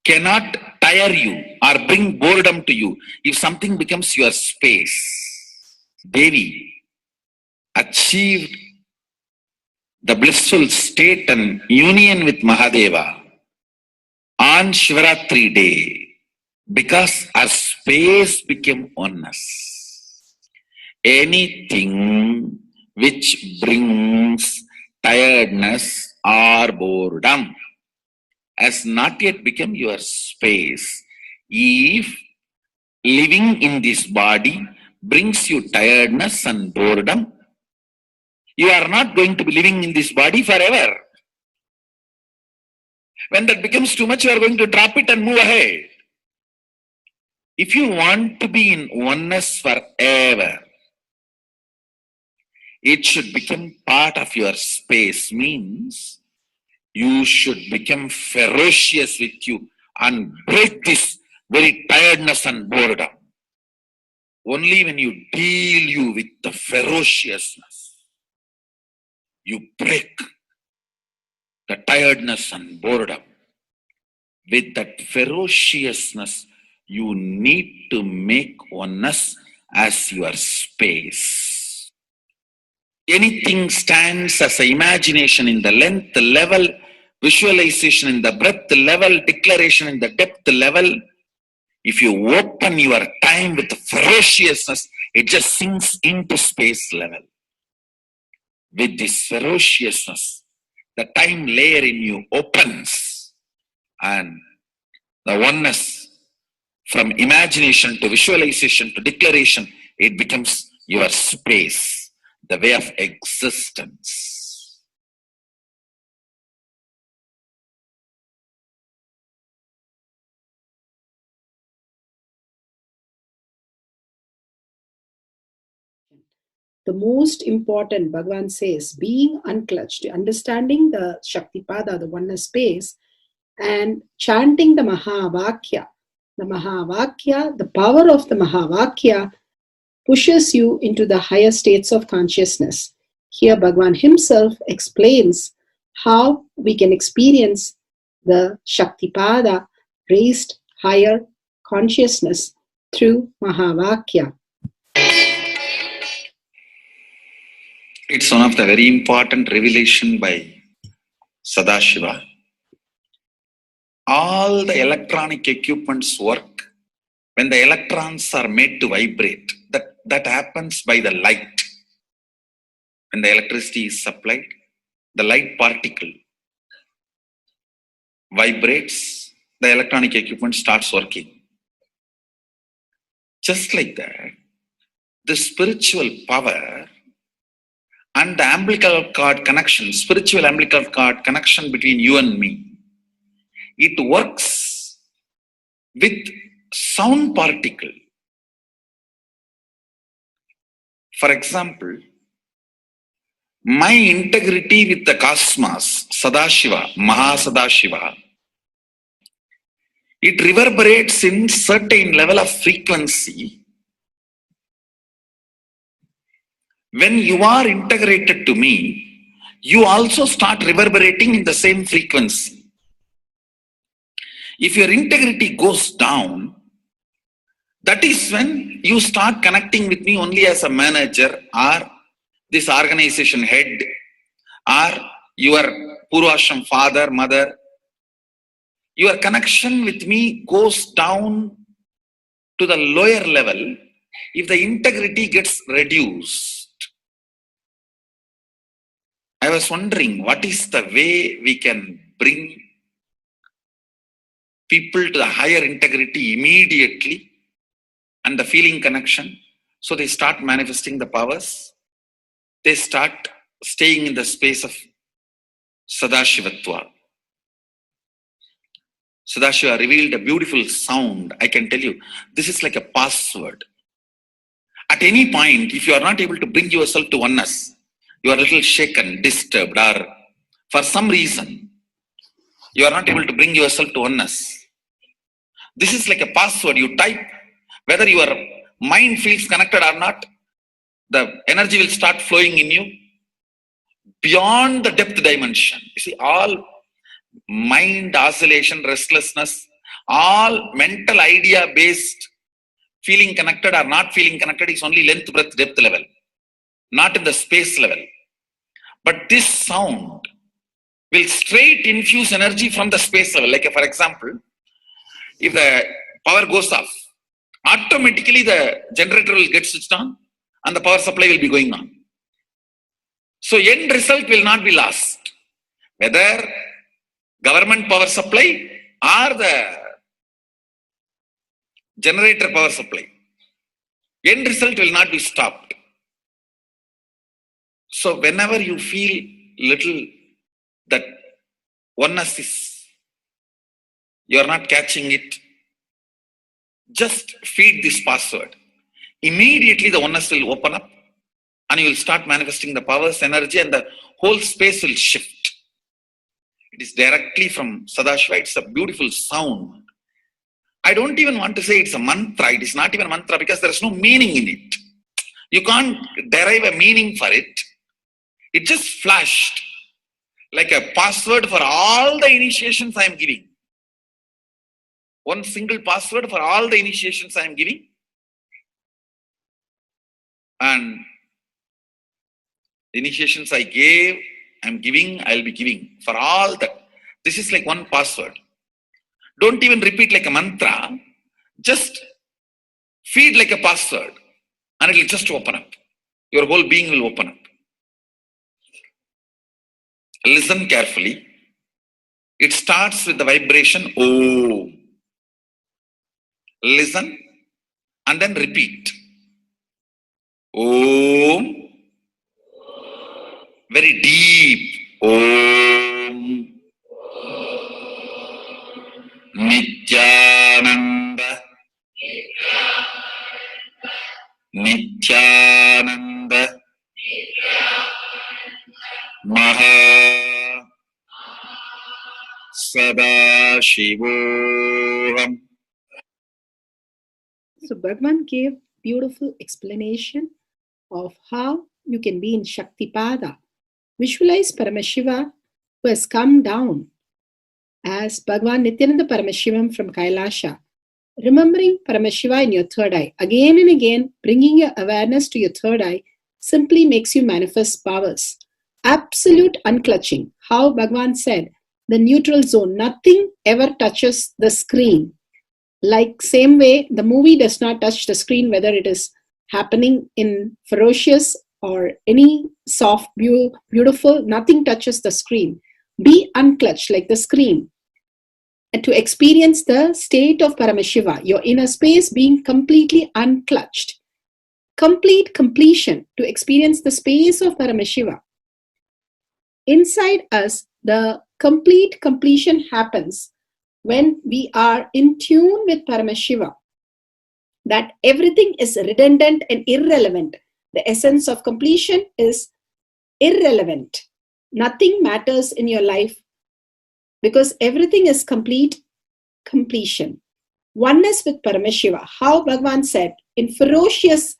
S5: cannot tire you or bring boredom to you if something becomes your space. Devi achieved the blissful state and union with Mahadeva on Shivaratri day because our space became oneness. Anything which brings tiredness or boredom has not yet become your space. If living in this body brings you tiredness and boredom, you are not going to be living in this body forever. When that becomes too much, you are going to drop it and move ahead. If you want to be in oneness forever, it should become part of your space, means you should become ferocious with you and break this very tiredness and boredom. Only when you deal you with the ferociousness, you break the tiredness and boredom. With that ferociousness, you need to make oneness as your space. Anything stands as an imagination in the length level, visualization in the breadth level, declaration in the depth level. If you open your time with ferociousness, it just sinks into space level. With this ferociousness, the time layer in you opens, and the oneness from imagination to visualization to declaration, it becomes your space, the way of existence.
S2: The most important, Bhagavan says, being unclutched, understanding the Shaktipada, the oneness space, and chanting the Mahavakya. The Mahavakya, the power of the Mahavakya, pushes you into the higher states of consciousness. Here, Bhagavan himself explains how we can experience the Shaktipada, raised higher consciousness, through Mahavakya.
S5: It's one of the very important revelation by Sadashiva. All the electronic equipments work when the electrons are made to vibrate. That happens by the light. When the electricity is supplied, the light particle vibrates, the electronic equipment starts working. Just like that, the spiritual power and the umbilical cord connection, spiritual umbilical cord connection between you and me, it works with sound particle. For example, my integrity with the cosmos, Sadashiva, Mahasadashiva, it reverberates in certain level of frequency. When you are integrated to me, you also start reverberating in the same frequency. If your integrity goes down, that is when you start connecting with me only as a manager or this organization head or your Purvashram father, mother. Your connection with me goes down to the lower level if the integrity gets reduced. I was wondering, what is the way we can bring people to the higher integrity immediately and the feeling connection, so they start manifesting the powers, they start staying in the space of Sadashivatva. Sadashiva revealed a beautiful sound. I can tell you, this is like a password. At any point, if you are not able to bring yourself to oneness, you are a little shaken, disturbed, or for some reason, you are not able to bring yourself to oneness. This is like a password you type, whether your mind feels connected or not, the energy will start flowing in you beyond the depth dimension. You see, all mind oscillation, restlessness, all mental idea based feeling connected or not feeling connected is only length, breadth, depth level, not in the space level. But this sound will straight infuse energy from the space level. Like for example, if the power goes off, automatically the generator will get switched on and the power supply will be going on. So end result will not be lost. Whether government power supply or the generator power supply, end result will not be stopped. So whenever you feel little that oneness is, you are not catching it, just feed this password. Immediately the oneness will open up and you will start manifesting the powers, energy, and the whole space will shift. It is directly from Sadashiva. It's a beautiful sound. I don't even want to say it's a mantra. It is not even a mantra because there is no meaning in it. You can't derive a meaning for it. It just flashed like a password for all the initiations I am giving. One single password for all the initiations I am giving. And the initiations I gave, I am giving, I will be giving for all that. This is like one password. Don't even repeat like a mantra. Just feed like a password and it will just open up. Your whole being will open up. Listen carefully. It starts with the vibration Om. Listen and then repeat. Om. Very deep. Om. Nithyananda. Nithyananda. Maha Sadashivoham.
S2: So Bhagavan gave beautiful explanation of how you can be in Shaktipada. Visualize Paramashiva who has come down as Bhagavan Nithyananda Paramashivam from Kailasha. Remembering Paramashiva in your third eye, again and again, bringing your awareness to your third eye simply makes you manifest powers. Absolute unclutching. How Bhagavan said, the neutral zone, nothing ever touches the screen. Like same way, the movie does not touch the screen, whether it is happening in ferocious or any soft, beautiful, nothing touches the screen. Be unclutched like the screen. And to experience the state of Paramashiva, your inner space being completely unclutched. Complete completion to experience the space of Paramashiva. Inside us, the complete completion happens when we are in tune with Paramashiva. That everything is redundant and irrelevant. The essence of completion is irrelevant. Nothing matters in your life because everything is complete completion. Oneness with Paramashiva. How Bhagavan said, in ferocious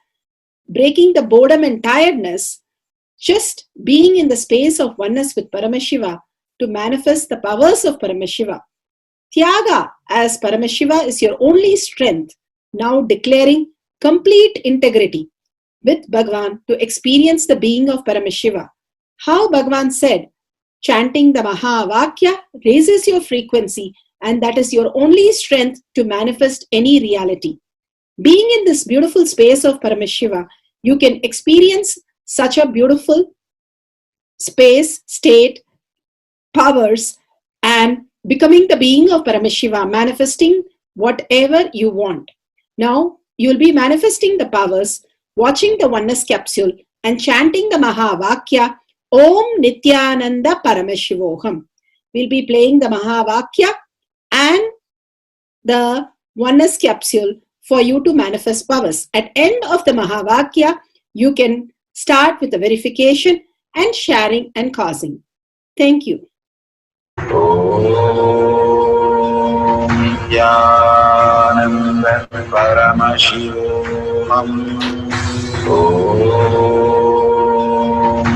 S2: breaking the boredom and tiredness, just being in the space of oneness with Paramashiva to manifest the powers of Paramashiva. Tyaga as Paramashiva is your only strength, now declaring complete integrity with Bhagavan to experience the being of Paramashiva. How Bhagavan said, chanting the Mahavakya raises your frequency and that is your only strength to manifest any reality. Being in this beautiful space of Paramashiva, you can experience such a beautiful space, state, powers, and becoming the being of Paramashiva, manifesting whatever you want. Now, you will be manifesting the powers, watching the oneness capsule, and chanting the Mahavakya, Om Nithyananda Paramashivoham. We'll be playing the Mahavakya and the oneness capsule for you to manifest powers. At end of the Mahavakya, you can start with the verification and sharing and causing. Thank you.
S1: Nithyananda Paramashivoham. Om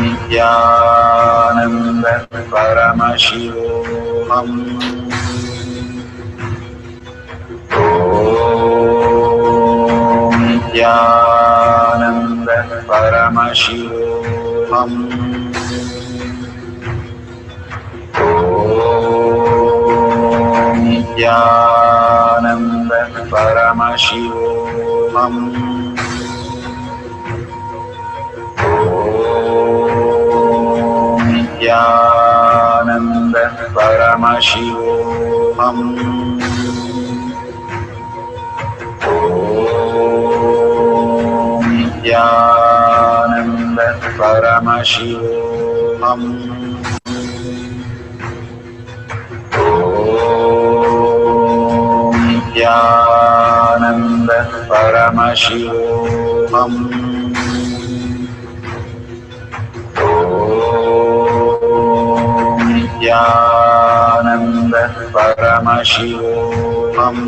S1: Nithyananda Paramashivoham. Om Nithyananda Paramashivoham. Om Nithyananda Paramashivoham. Om Nithyananda Paramashivoham. Om Nithyananda Paramashivoham. Om Nithyananda Paramashivoham. Om Nithyananda Paramashivoham.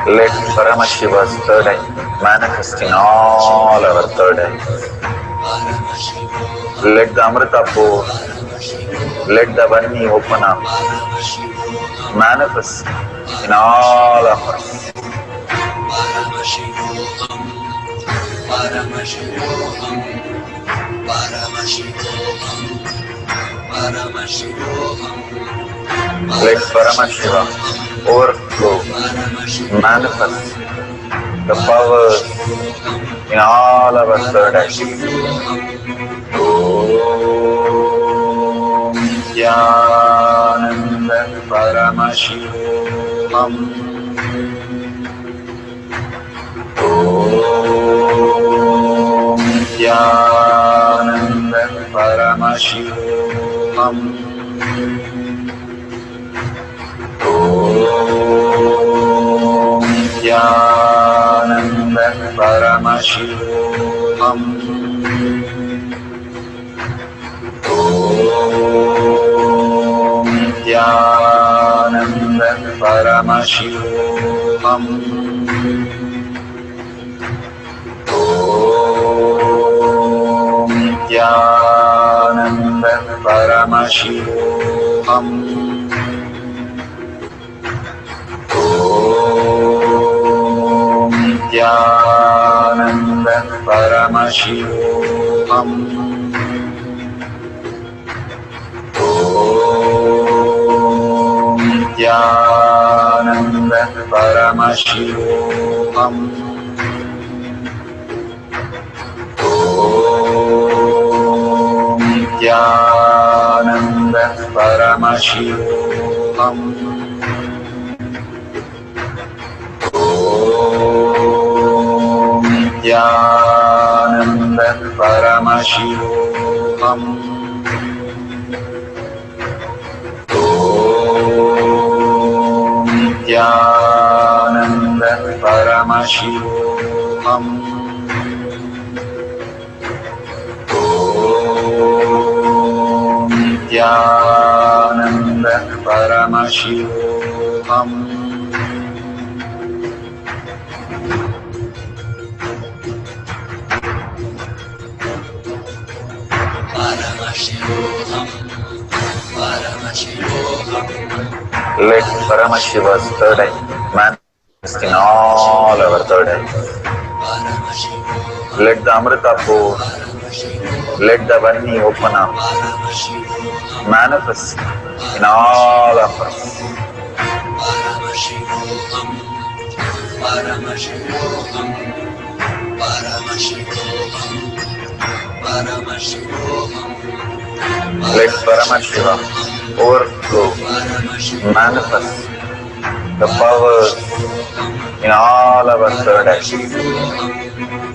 S1: Let Paramashiva's third eye manifest in all our third eyes. Let the Amrita pour, let the Vani open up, manifest in all of us. Let Paramashiva overflow, manifest the powers in all our third eyes. Om Nithyananda Paramashivoham. Om Nithyananda Paramashivoham. Om Nithyananda Paramashivoham. Om Nithyananda Paramashivoham. Om Nithyananda Paramashivoham. Om Nithyananda Paramashivoham. Om Nithyananda Paramashivoham. Om Nithyananda Paramashivoham. Om Nithyananda Paramashivoham. Om Nithyananda Paramashivoham. Om Nithyananda Paramashivoham. Let Paramashiva's third eye manifest in all our third eyes. Let the Amrita pour, let the Vani open up, manifest in all of us. Let Paramashiva overflow, manifest the powers in all our third eyes.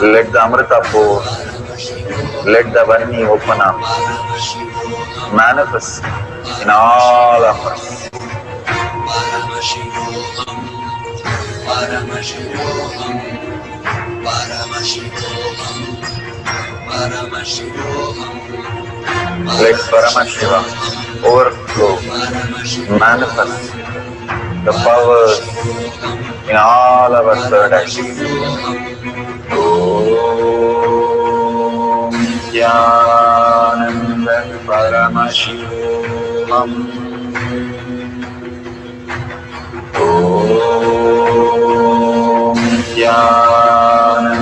S5: Let the Amrita pour, let the Varni open up, manifest in all of us. Let Paramashiva overflow, manifest the powers in all our third eyes. Om Jnana Paramashivam. Om Jnana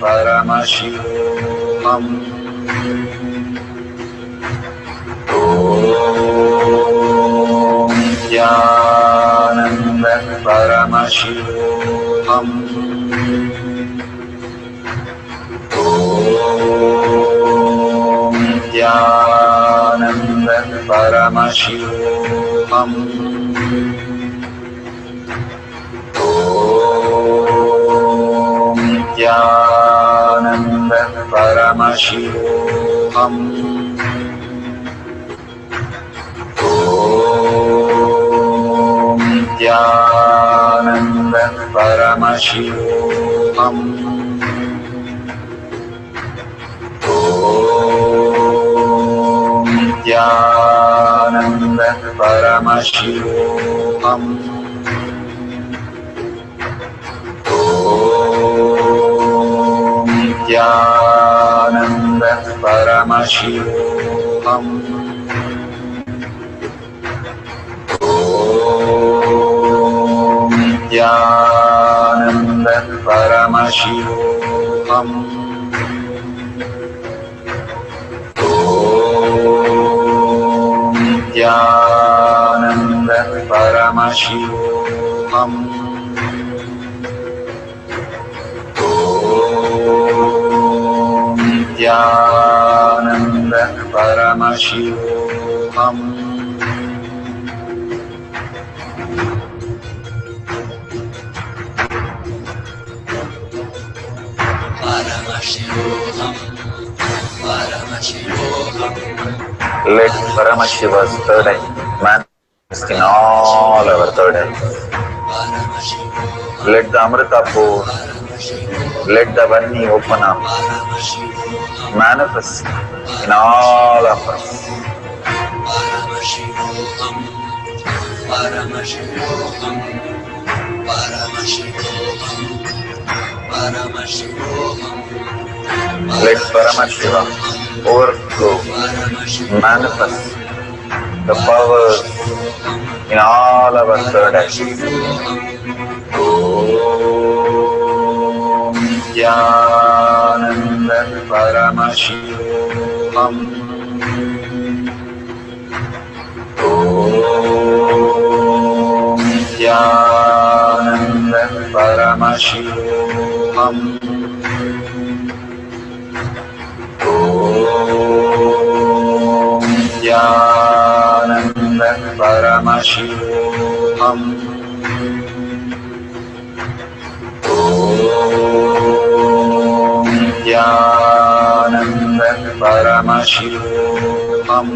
S5: Paramashivam. Om Jnana Paramashivam. Om Jnana Paramashivam. Om Jnana Paramashivam. Om Jnana Paramashivam. Om Jnana Paramashivam. Om Jnana Paramashivam. Om Jnana Paramashivam. Om Jnana Paramashivam. Om Jnana Paramashivam. Let Paramashiva's third eye manifest in all our third eyes. Let the Amrita pour, let the Varni open up, manifest in all of us. Let Paramashiva overflow, manifest the powers in all our third eyes. Om Jnana Paramashivam. Om Jnana Paramashivam. Om Jnana Paramashivam. Om Jnana Paramashivam. Om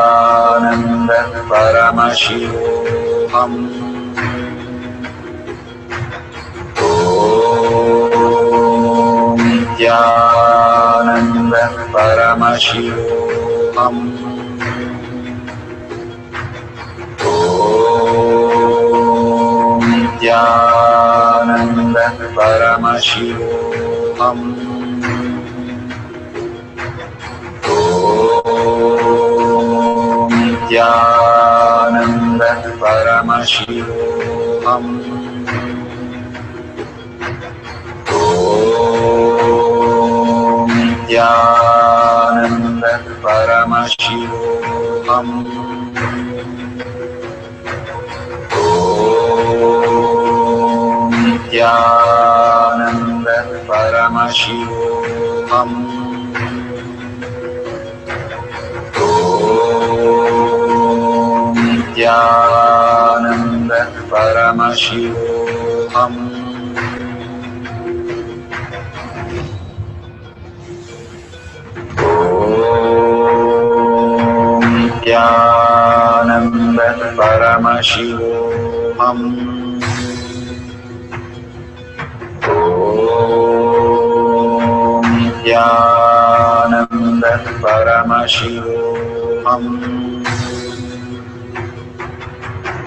S5: Jnana Paramashivam. Om Jnana Paramashivam. Om Jnana Paramashivam. Om Jnana Paramashivam. Om Jnana Paramashivam. Om Jnana Paramashivam. Om
S1: Nithyananda Paramashivoham. Om Nithyananda Paramashivoham. Om Nithyananda Paramashivoham.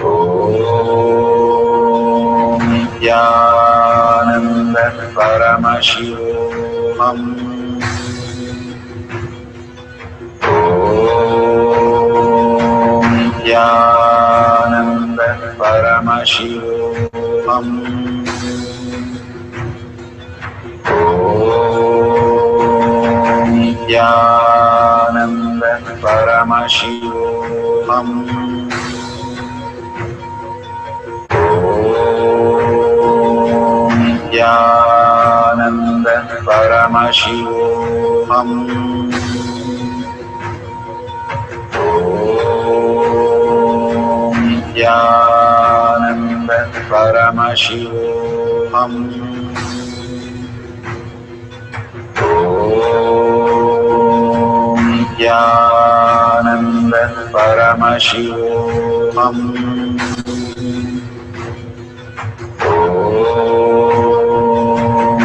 S1: Om Nithyananda Paramashivoham. Om Nithyananda Paramashivoham. Om Nithyananda Paramashivoham. Om Nithyananda Paramashivoham. Om Nithyananda Paramashivoham. Om Nithyananda Paramashivoham. Om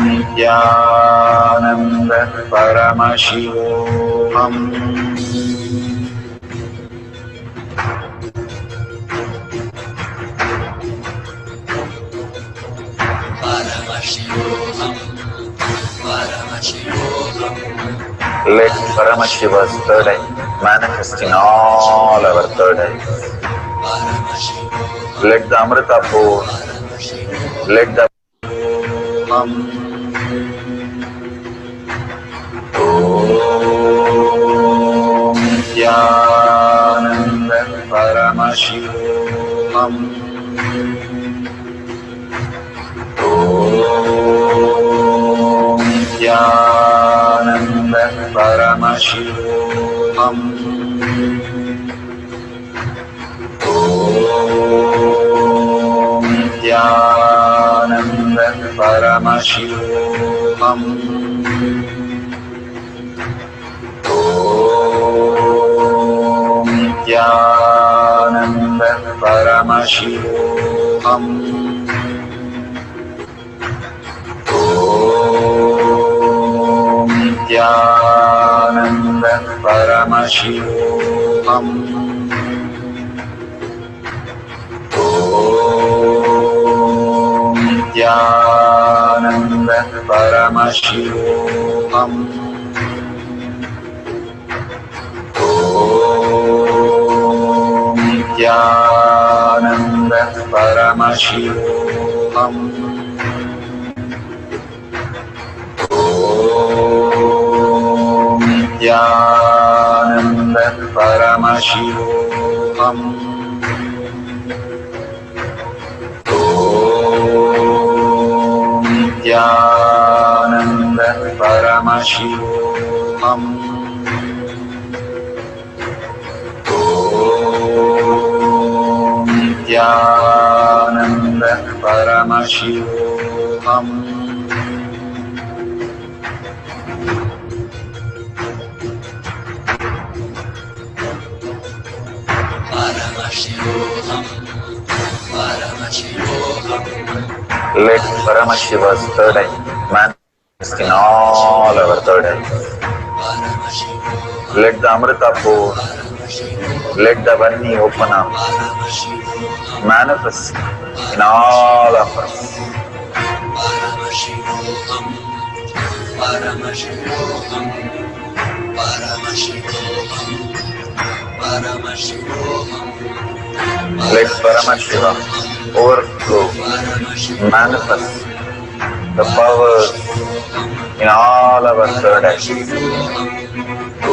S1: Nithyananda Paramashivoham. Let Paramashiva's third eye manifest in all our third eyes. Let the Amrita pour, let the Om Nithyananda Paramashivoham. Om Nithyananda Paramashivoham. Om Nithyananda Paramashivoham. Om Nithyananda Paramashivoham. Om Nithyananda Paramashivoham. Om Nithyananda Paramashivoham. Om Nithyananda Paramashivoham. Om Nithyananda Paramashivoham. Om Nithyananda Paramashivoham. Om Nithyananda Paramashivoham. Let Paramashiva's third eye manifest in all our third eyes. Let the Amrita pour, let the Vani open up, manifest in all of us. Let Paramashiva overflow, manifest the powers in all our third eyes. Om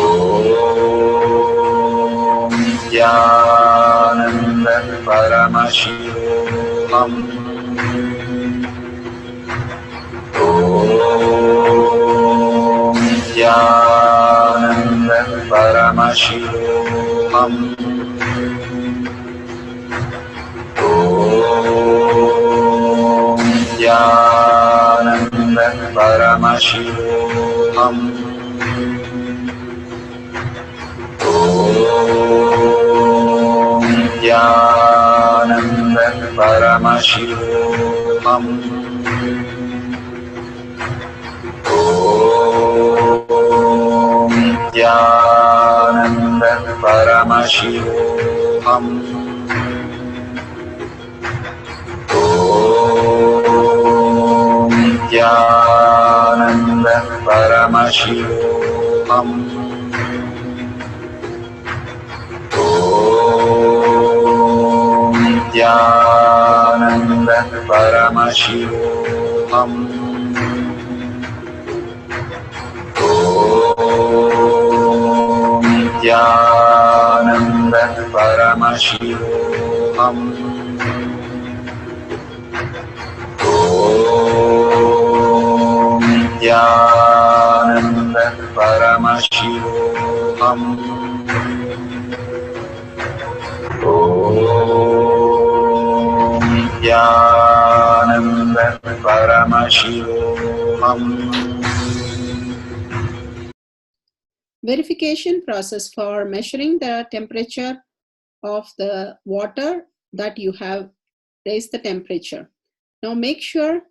S1: Nithyananda Paramashivoham. Om Nithyananda Paramashivoham. Paramashivoham. Om Nithyananda Paramashivoham. Om Nithyananda Paramashivoham. Om Nithyananda Paramashivoham. Om Nithyananda Paramashivoham. Om Nithyananda Paramashivoham. Om Nithyananda Paramashivoham. Om Nithyananda Paramashivoham.
S2: Verification process for measuring the temperature of the water that you have raised the temperature. Now make sure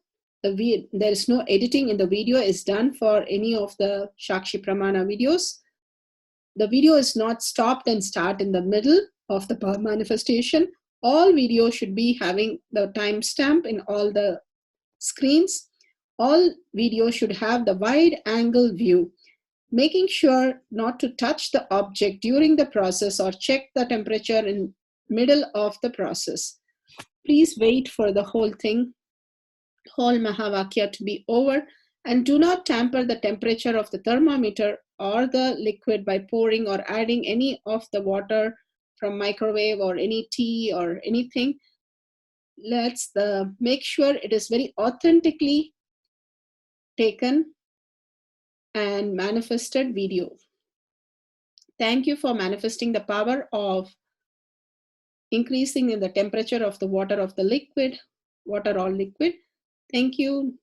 S2: there is no editing in the video is done for any of the Shakshi Pramana videos. The video is not stopped and start in the middle of the power manifestation. All videos should be having the timestamp in all the screens. All videos should have the wide angle view, making sure not to touch the object during the process or check the temperature in middle of the process. Please wait for the whole Mahavakya to be over, and do not tamper the temperature of the thermometer or the liquid by pouring or adding any of the water from microwave or any tea or anything. Let's make sure it is very authentically taken and manifested video. Thank you for manifesting the power of increasing in the temperature of the water of the liquid, water or liquid. Thank you.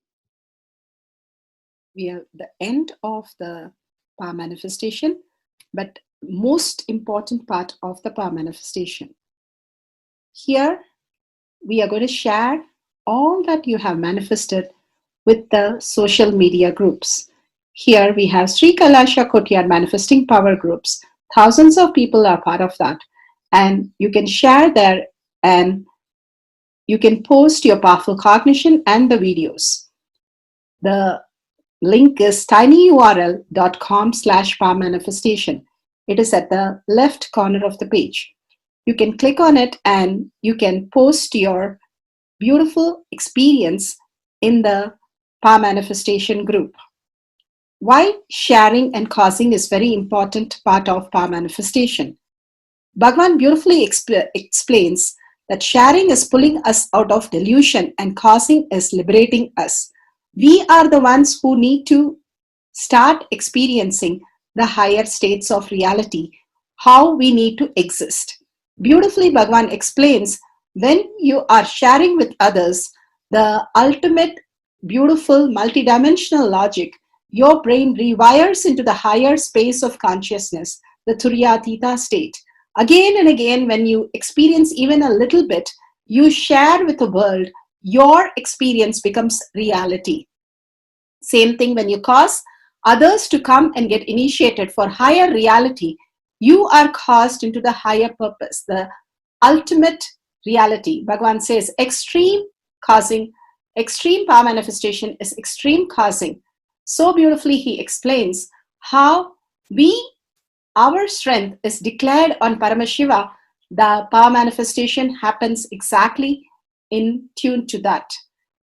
S2: We are the end of the power manifestation, but most important part of the power manifestation. Here, we are going to share all that you have manifested with the social media groups. Here we have Sri Kailasha Kotyar manifesting power groups. Thousands of people are part of that. And you can share there and you can post your powerful cognition and the videos. The link is tinyurl.com/power manifestation. It is at the left corner of the page. You can click on it and you can post your beautiful experience in the power manifestation group. Why sharing and causing is very important part of power manifestation. Bhagavan beautifully explains that sharing is pulling us out of delusion and causing is liberating us. We are the ones who need to start experiencing the higher states of reality, how we need to exist. Beautifully, Bhagavan explains when you are sharing with others the ultimate beautiful multidimensional logic, your brain rewires into the higher space of consciousness, the Turyatita state. Again and again, when you experience even a little bit, you share with the world, your experience becomes reality. Same thing when you cause others to come and get initiated for higher reality, you are caused into the higher purpose, the ultimate reality. Bhagavan says extreme causing, extreme power manifestation is extreme causing. So beautifully he explains how our strength is declared on Paramashiva. The power manifestation happens exactly in tune to that.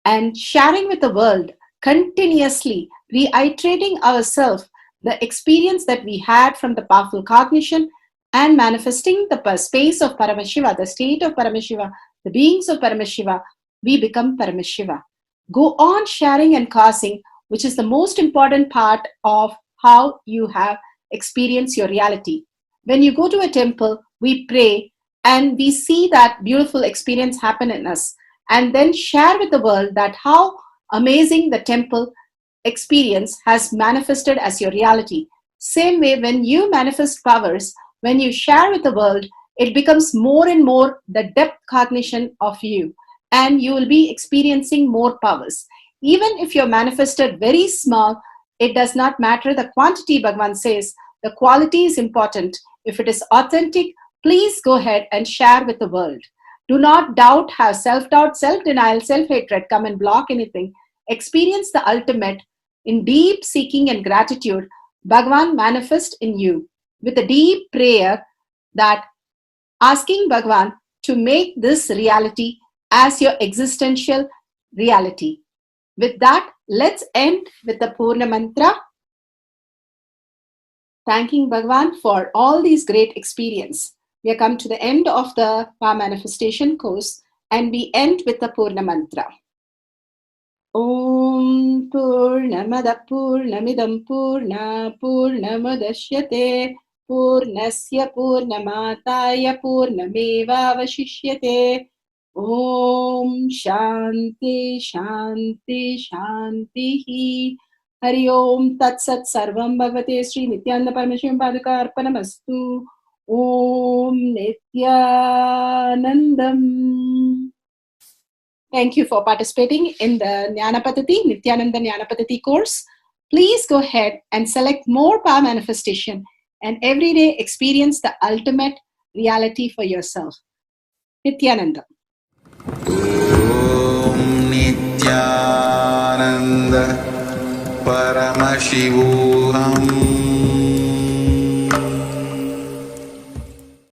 S2: And sharing with the world, continuously reiterating ourselves the experience that we had from the powerful cognition and manifesting the space of Paramashiva, the state of Paramashiva, the beings of Paramashiva, we become Paramashiva. Go on sharing and causing, which is the most important part of how you have experienced your reality. When you go to a temple, we pray and we see that beautiful experience happen in us, and then share with the world that how amazing the temple experience has manifested as your reality. Same way, when you manifest powers, when you share with the world, it becomes more and more the depth cognition of you, and you will be experiencing more powers. Even if you're manifested very small, it does not matter the quantity, Bhagavan says. The quality is important. If it is authentic, please go ahead and share with the world. Do not doubt, have self-doubt, self-denial, self-hatred come and block anything. Experience the ultimate in deep seeking and gratitude. Bhagavan manifest in you with a deep prayer, that asking Bhagavan to make this reality as your existential reality. With that, let's end with the Purna Mantra, thanking Bhagavan for all these great experience. We have come to the end of the Power Manifestation course, and we end with the Purna Mantra. Om Purnamada Purnamidam Purna Purnamadashyate Purnasya Purnamataya Purnameva Vashishyate. Om Shanti Shanti Shanti. Hari Om Tat Sat Sarvam Bhagavate Sri Nithyananda Parameshwaram Padaka Arpanamastu. Om Nithyanandam. Thank you for participating in the Jnana Paddhati, Nithyananda Jnana Paddhati course. Please go ahead and select more power manifestation and every day experience the ultimate reality for yourself. Nithyananda.
S1: Om Nithyananda Paramashivoham